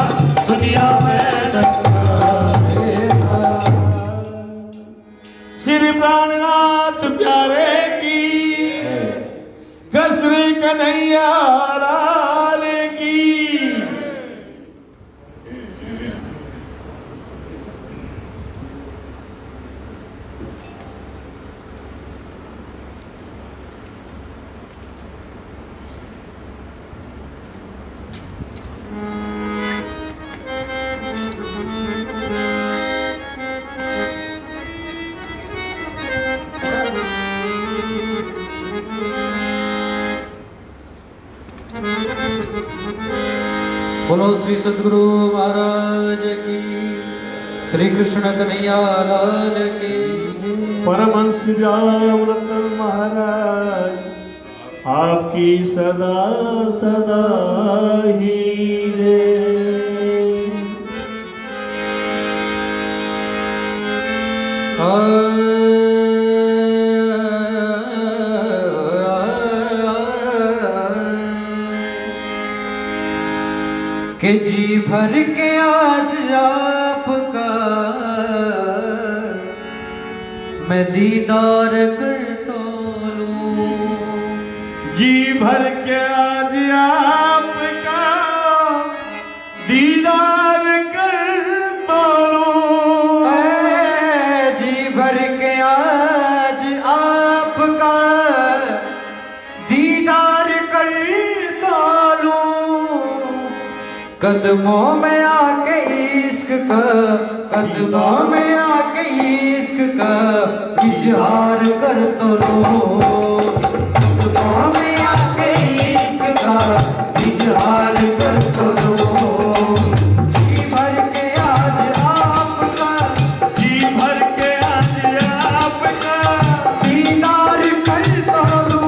दुनिया में नक्शा तेरा। श्री प्राणनाथ प्यारे की कसरी कन्हैया लाल की। बोलो श्री सद्गुरु महाराज की। श्री कृष्ण कन्हैया लाल की। परमहंस रामरतन महाराज आपकी सदा सदा ही रे। कि जी भर के आज आपका मैं दीदार कर तो लूं। जी भर के आज आपका दीदार कर तो लूं। जी भर के आज आपका दीदार कर तो लूं। कदमों में आके इश्क का, कदमों में आके इश्क का इजहार कर तो लो। कदमों में आके इश्क का इजहार कर तो लो। जी भर के आज आपका, जी भर के आज आपका दीदार कर तो लो।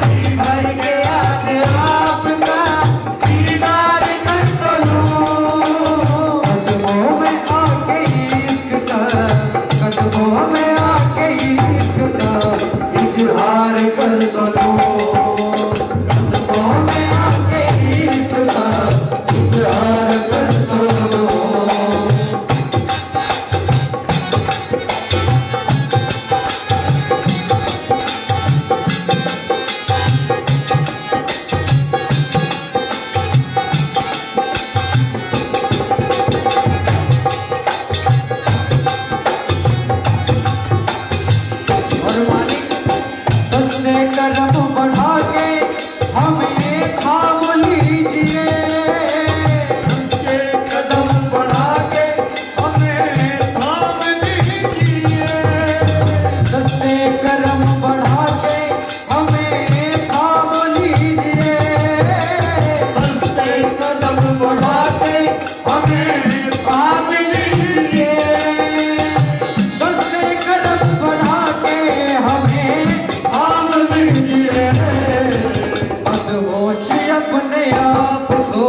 जी भर के आज आपका दीदार कर तो लो। कदमों में आके इश्क का, कदमों में आके इश्क का इजहार कर तो लो। दसते कदम बढ़ा के हमें थाम लीजिए, दसते कदम बढ़ा के हमें थाम लीजिए, दसते कदम बढ़ा के हमें थाम लीजिए, दसते कदम बढ़ा के हमें थाम लीजिए, दसते कदम बढ़ा के हमें थाम लीजिए। मदहोश अपने आप को,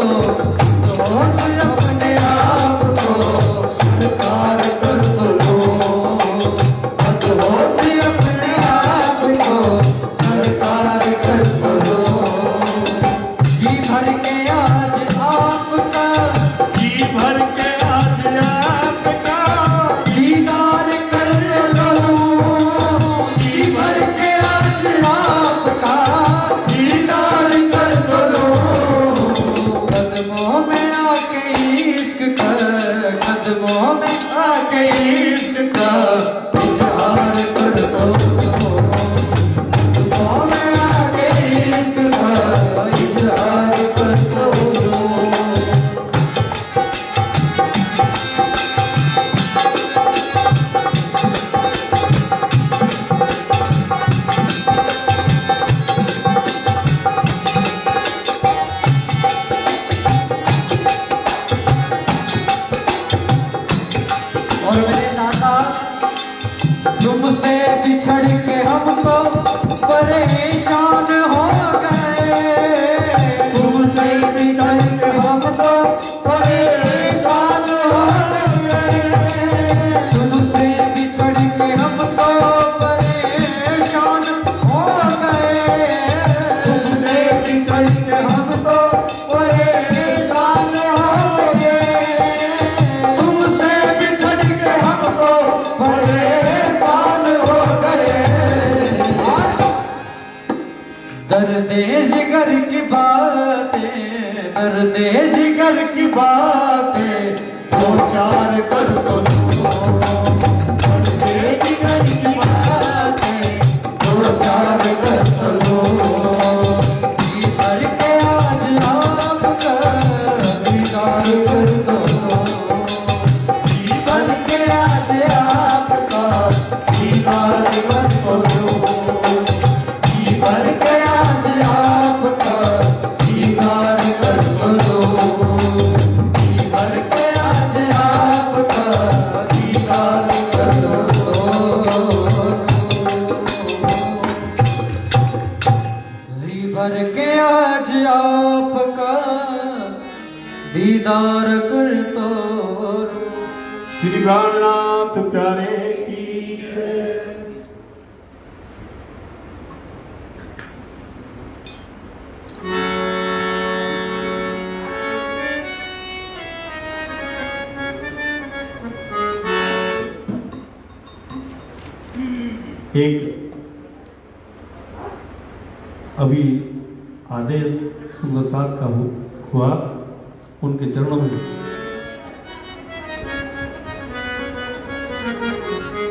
मदहोश अपने आप को स्वीकार कर लो, मदहोश अपने आप को स्वीकार कर लो। जी भर के आज आपका, जी भर के आज आपका दीदार कर लो, जी भर के आज आपका दीदार कर लो। कदमों में आके इश्क कर, कदमों में आके इश्क का इजहार कर दो, कदमों में आके इश्क का इजहार कर दो। और मेरे दादा तुमसे बिछड़ के हमको परेशान हो गए, तुमसे बिछड़ के हमको परेशान हो गए, तुमसे बिछड़ के हमको परेशान हो गए, तुमसे बिछड़ के हमको परेशान हो गए, तुमसे बिछड़ के हमको परेशान हो गए। दर्दे जिगर की बातें, दर्दे जिगर की बातें दो चार कर दो, दर्दे जिगर की बातें दो चार कर दो। जी भर के आज आपका दीदार कर दो, जी भर के आज आपका दीदार कर दो, जी भर के आज आपका दीदार कर दो, जी भर के आज आपका दीदार कर दो, जी भर के आज आपका दीदार कर दो। श्री प्राणनाथ प्यारे की जय। एक अभी आदेश सुबसात का हुआ, उनके चरणों में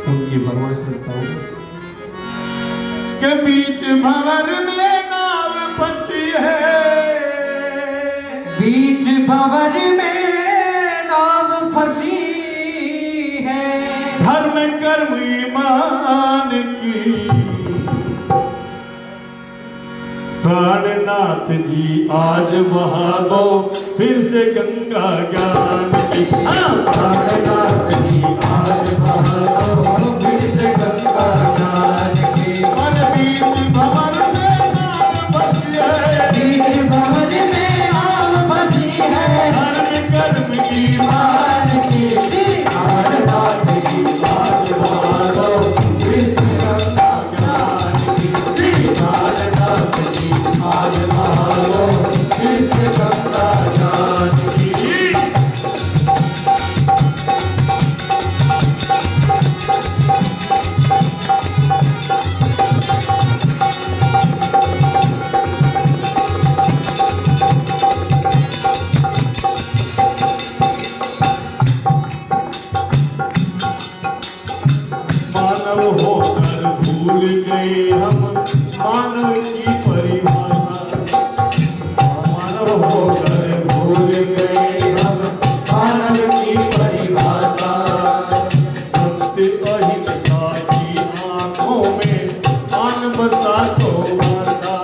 उनकी फरमाइश रखता हूँ के बीच भंवर में नाव फंसी है, बीच भंवर में नाव फंसी है, धर्म कर्म ईमान की प्राणनाथ जी आज बहा दो फिर से गंगा ज्ञान की। प्राणनाथ जी आज बहा दो फिर से गंगा ज्ञान की। और बीच भंवर में नाव फंसी है, बीच भंवर में नाव फंसी है, धर्म कर्म ईमान की। प्राणनाथ जी आज बहा दो फिर से गंगा ज्ञान की। प्राणनाथ जी आज बहा दो फिर से गंगा ज्ञान की। मानव की परिभाषा, मानव होकर भूल गए हम मानव की परिभाषा। सत्य अहिंसा की आंखों में आन बसा चौमासा,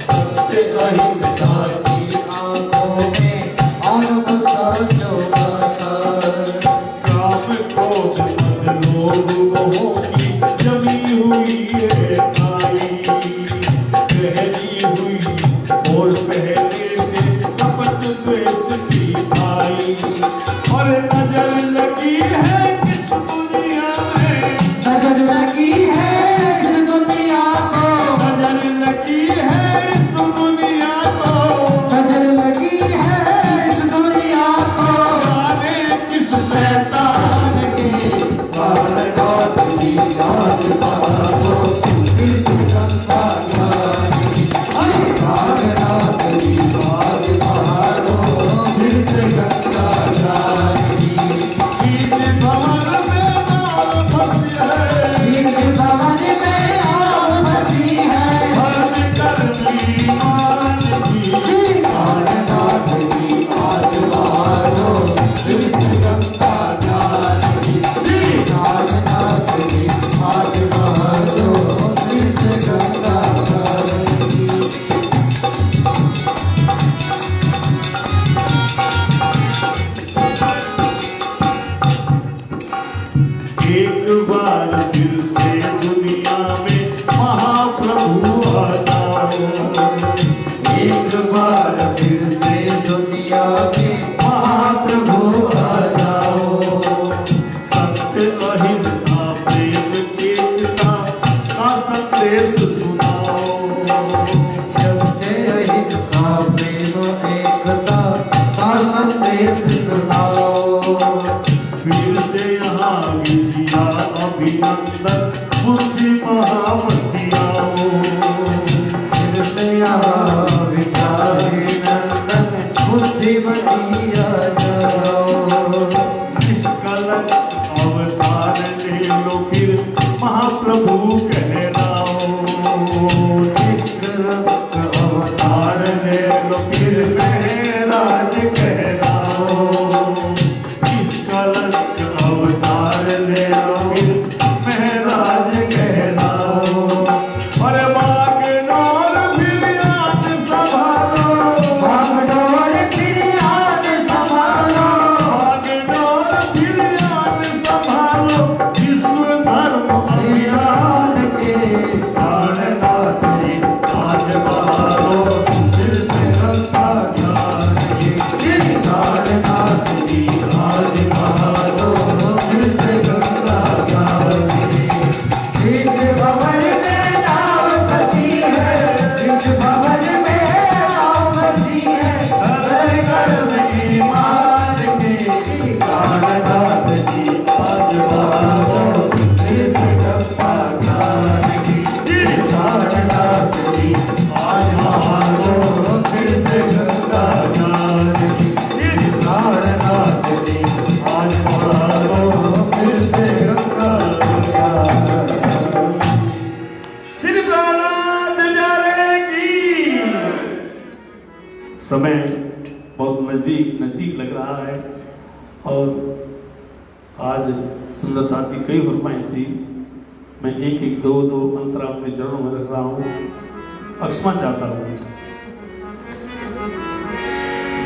सत्य अहिंसा की आंखों में आन बसा चौमासा। काम क्रोध मद लोभ मोह की जमी हुई है खाई, पहली हुई और पहले से कपट द्वेष की भाई। और नजर लगी है किस दुनिया में, नजर लगी है इस दुनिया को, नजर लगी है इस दुनिया को, नजर लगी है इस दुनिया को। जाने किस शैतान के बालगात की आज बहारो, किस गंगा ज्ञान की अरे बालगात की आज बहारो, किस गंगा ज्ञान की। इस भवन में नाम बसी है, इस भवन में आग बसी है, धर्म करनी मान की। बालगात की आज बहारो, किस गंगा ज्ञान की। बालगात की आज बहारो, किस गंगा ज्ञान की। एक बार फिर से दुनिया में महाप्रभु आ जाओ, एक बार फिर से दुनिया में महाप्रभु आ जाओ। सत्य अहिंसा प्रेम एकता का संदेश सुनाओ। सत्य अहिंसा प्रेम एकता का संदेश सुनाओ। फिर से यहाँ विजया अभिनंदन बुद्धि महामतियाओ। फिर से यहाँ विचारानंदन बुद्धिमतिया जाओ। निष्कलंक अवतार ले लो फिर महाप्रभु कहलाओ। निष्कलंक अवतार ले लो फिर महराज कहलाओ। निष्कलंक अवतार ले लो फिर महराज कहलाओ। और बागडोर फिर याद संभालो, बागडोर फिर याद संभालो, बागडोर फिर याद संभालो। विश्व धर्म अभियान अभियान के प्राणनाथ जी आज बहारो, फिर से गंगा ज्ञान के प्राणनाथ जी आज बहारो, फिर से गंगा ज्ञान के। इस भवन में नाव बसी है, इस भवन में नाव बसी है, घर घर में ईमान के प्राणनाथ जी आज बहारो, फिर से गंगा ज्ञान की। प्राणनाथ जी आज बहारो, फिर से गंगा ज्ञान की। प्राणनाथ जी आज बहारो, फिर से गंगा ज्ञान की। श्री प्राणनाथ जाने की। समय बहुत नजदीक नजदीक लग रहा है और आज सुंदर साथी कई फरमाइश थी। मैं एक एक दो दो अंतरा अपने चरणों में रख रहा हूँ, अक्षमा चाहता हूँ।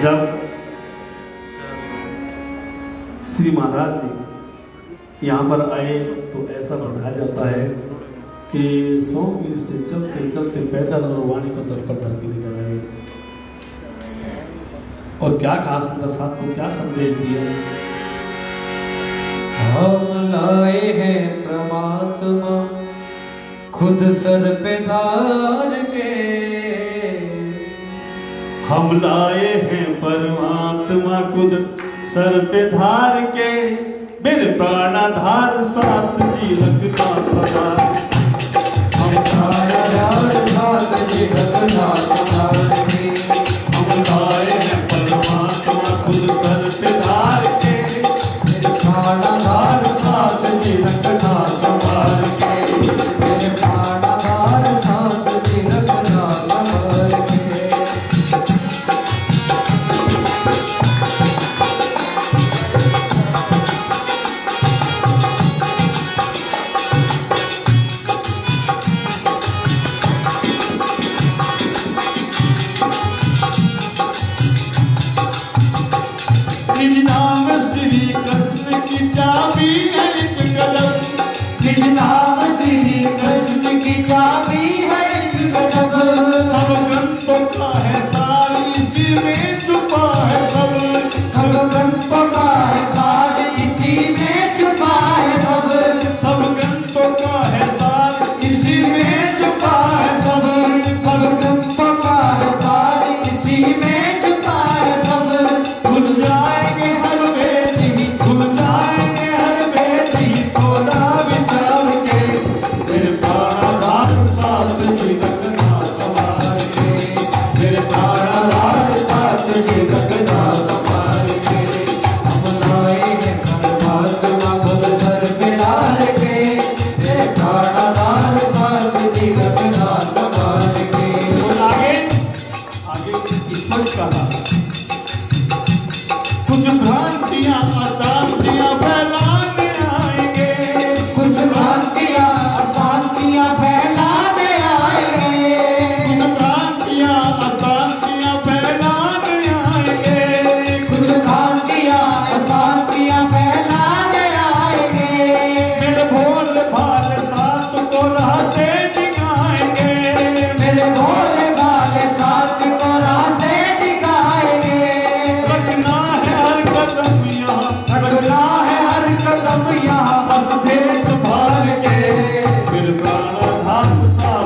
जब श्री महाराज जी यहाँ पर आए तो ऐसा बताया जाता है कि 100 मील से चलते चलते पैदल और वाणी को सर पर धरती निकल आए। और क्या कहा सुंदर साथ को, क्या संदेश दिया? हम लाए हैं परमात्मा खुद सर पे धार के, हम लाए हैं परमात्मा खुद सर पे धार के, मेरे प्राणाधार साथ जी रखना सदा। हम प्राणाधार साथ जी रखना सदा के। हम लाए हैं परमात्मा खुद सर पे धार के, मेरे प्राणाधार साथ जी रखना संभाल के। मेरे प्राणाधार साथ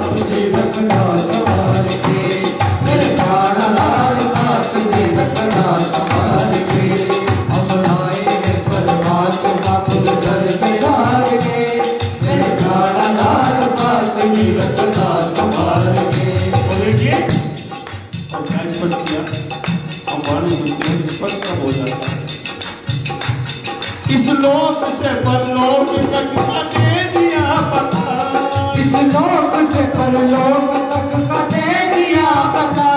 तुझे रखना संभाल के, मेरे प्राणनाथ साथ तुझे रखना संभाल के। हम आए हैं परमात्मा खुद सर पे डाल के, मेरे प्राणनाथ साथ तुझे रखना संभाल के। और देखिए और क्या स्पष्ट किया, हम वाणी सुनते हैं स्पष्ट सब हो जाता है। इस लोक से परलोक तक का दे दिया पता, इस लोक से परलोक तक का दे दिया पता,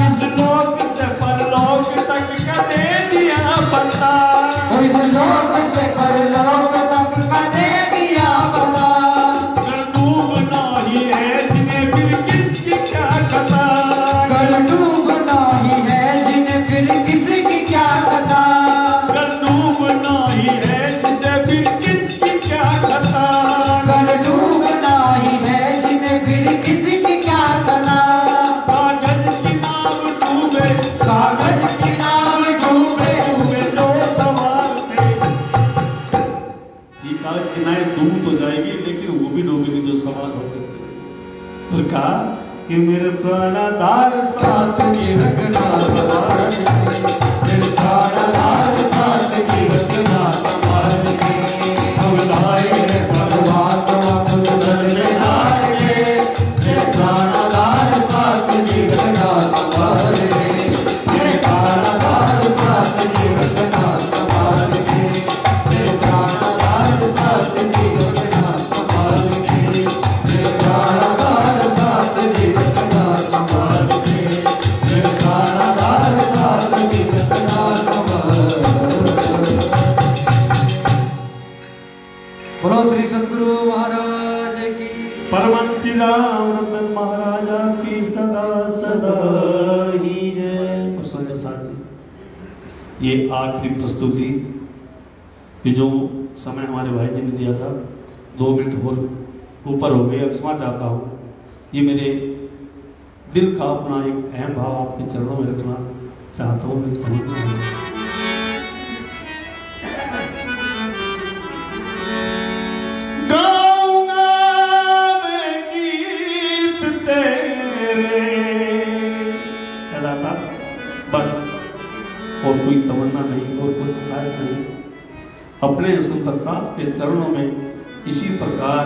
इस लोक से परलोक तक का दे दिया पता। इस लोक से परलोक तक का दे दिया पता। कर डूबना ही है जिन्हें फिर किसकी क्या कथा, कर डूबना ही है जिन्हें फिर किसी की क्या कथा, कर डूबना ही है जिसे फिर किसकी क्या कथा। कर डूबना ही है जिन्हें फिर किसी की क्या कथा। कागज की नाव डूबे, कागज की नाव डूबे, डूबे जो सवाल में। ये कागज की नाव डूब तो जाएगी लेकिन वो भी डूबेगी जो सवाल होकर चलेगी। और कहा कि मेरे प्राणदार साथ की रखना संभाल के, मेरे प्राणनाथ साथ की रखना संभाल के। हम लाए हैं परमात्मा खुद सर पे डाल के, मेरे प्राणनाथ साथ की रखना संभाल के, मेरे प्राणनाथ साथ की रखना संभाल के, मेरे प्राणनाथ साथ की रखना संभाल के, मेरे प्राणनाथ साथ की रखना संभाल के, मेरे प्राणनाथ साथ की रखना संभाल के। बोलो श्री सद्गुरु महाराज की। परमहंस रामरतन महाराजा की सदा सदा ही जय। और सुंदर साथ जी, ये आखिरी प्रस्तुति कि जो समय हमारे भाई जी ने दिया था 2 मिनट और ऊपर हो गए, क्षमा चाहता हूँ। ये मेरे दिल का अपना एक अहम भाव आपके चरणों में रखना चाहता हूँ। गाऊंगा मैं गीत तेरे, कहता बस और कोई तमन्ना नहीं और कोई ख्वाहिश नहीं, अपने सुंदर साथ के चरणों में इसी प्रकार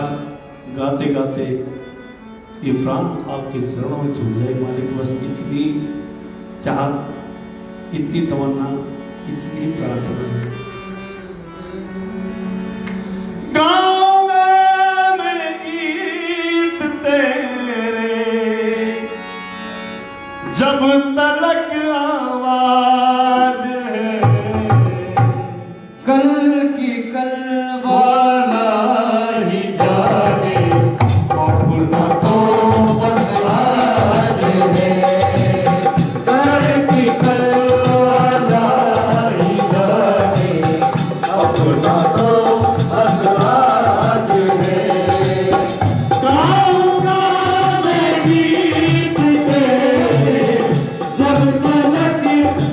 गाते गाते ये प्राण आपके चरणों में झूम जाए मालिक। बस इतनी चाहत, इतनी तमन्ना, इतनी प्रार्थना। गाऊंगा मैं गीत तेरे जब तलक आवाज है, कल की कल वाला ही जाने, अपना तो बस आज है। कल की कल वाला ही जाने, अपना तो बस आज है। गाऊंगा मैं गीत तेरे जब तलक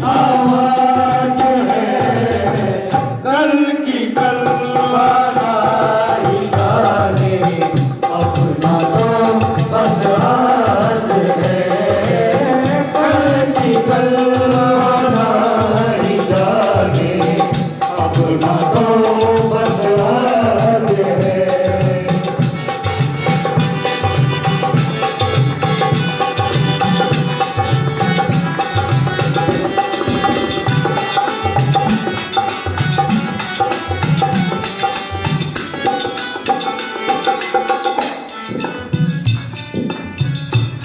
आवाज है, कल की कल वाला ही जाने, अपना तो बस आज है। कल की कल वाला ही जाने, अपना तो बस आज है।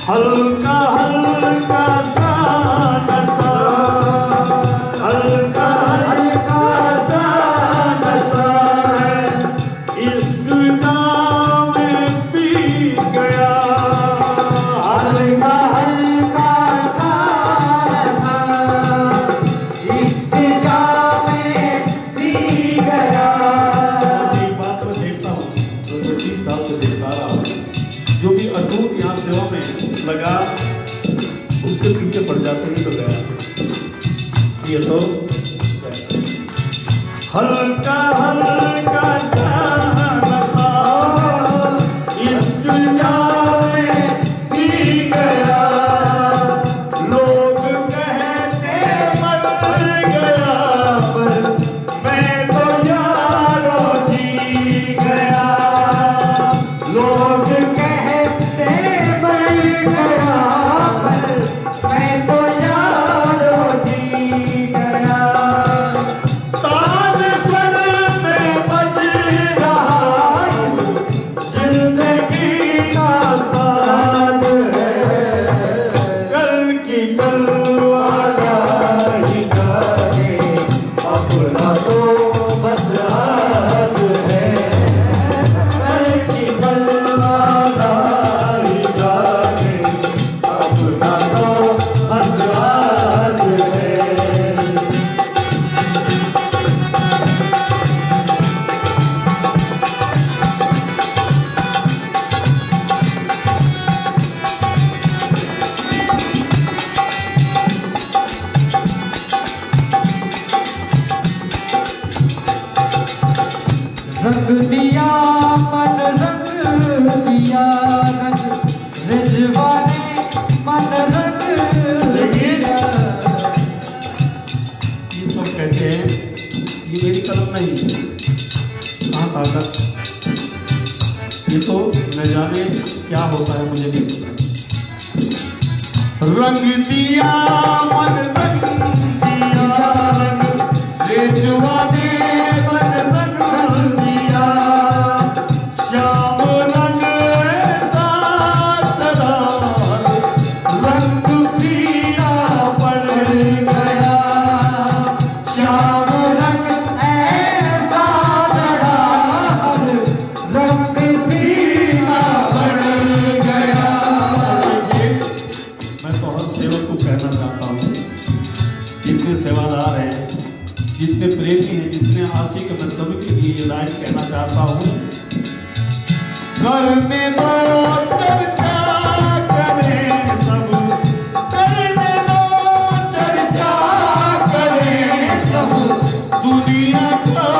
हल्का हल्का सा नशा, हल्का हल्का सा नशा है, इश्क जाम पी गया। हल्का हल्का सा नशा, इश्क जामे पी गया। एक बात मैं देखता हूँ, तो जी साहब को देखता रहा हूँ, जो भी अटूट यहाँ सेवा में लगा उसके पीछे पड़ जाते ही तो गया। ये तो हल्का हल्का सा नशा, इश्क जामे रंग दिया मन रंग दिया रंग रिजवाने मन रंग दिया। ये सब कहते हैं ये मेरी कलम नहीं है, कहाँ ताकत, ये तो न जाने क्या होता है, मुझे नहीं पता। रंग दिया मन रंग दिया रंग रिजवाने मन रंग दिया, श्याम रंग ऐसा चढ़ा रंग पिया पड़ गया, श्याम रंग ऐसा चढ़ा रंग पीला पड़ गया। मैं तो हर सेवक को कहना चाहता हूँ, जितने सेवादार हैं, जितने प्रेमी हैं, जितने आशिक, मैं सभी के लिए ये लाइन कहना चाहता हूँ, करने दो चर्चा करें सब, करने दो चर्चा करें सब, दुनिया का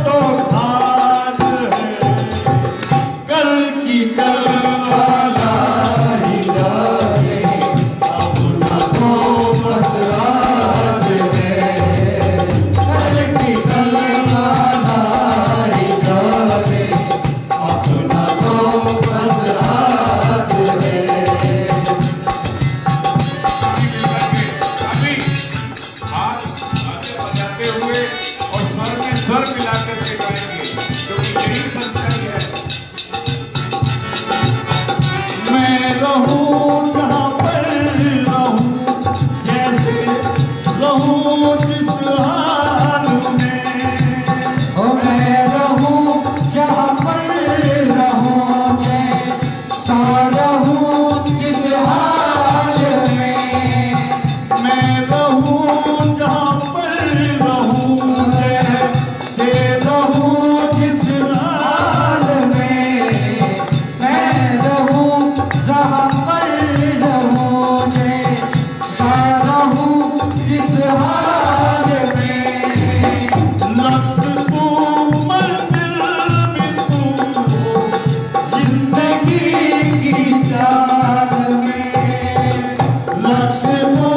तो खास है, कल की कल वाला ही जाने, अपना तो बस आज है, कल की कल वाला ही जाने, अपना तो बस आज है। अभी हाथ आगे बजाते हुए और स्वर में स्वर मिलाकर के गाएंगे, क्योंकि यही सच्चाई है। मैं रहूं जहाँ पर रहूं, जैसे रहूं जिस हाल में, ओ मैं रहूं जहाँ पर रहूं, जैसा रहूं जिस हाल में। मैं रहूं जहाँ पर रहूं, जैसे रहूं जिस हाल में, मैं रहूं जहाँ पर रहूं, जैसा रहूं जिस हाल में। लफ्ज़ तू मंजिल भी तू हो, जिंदगी की चाल में लक्ष्य तू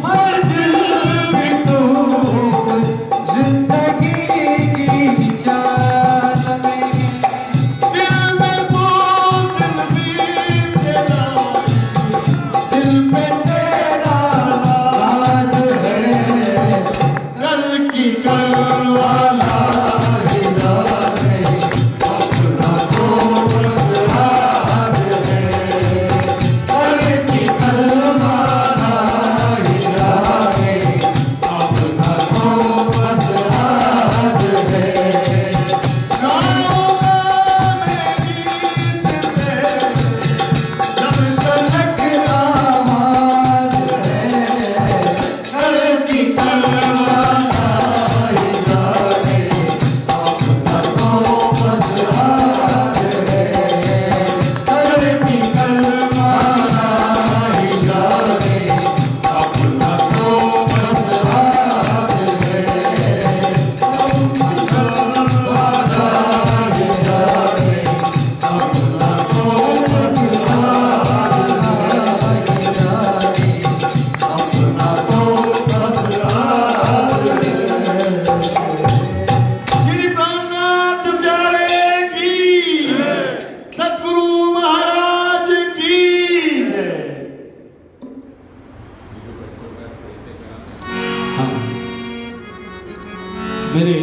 मंजिल भी तू हो, जिंदगी की चाल में। दिल में वो दिल भी तेरा, दिल में तेरा राज है, कल की कल वाला ही जाने, अपना तो बस राज है, कल की कल वाला ही जाने, अपना तो बस राज है। गाओ मैं गीत से, जब तलक आवाज है, कल की कल वाला ही जाने, अपना तो बस राज है, कल की कल वाला ही जाने, अपना तो बस राज है, कल वाला ही जाने, अपना तो बस राज है, अपना तो बस राज है। श्री प्राणनाथ प्यारे की, सद्गुरु महाराज की जय। हाँ, मेरे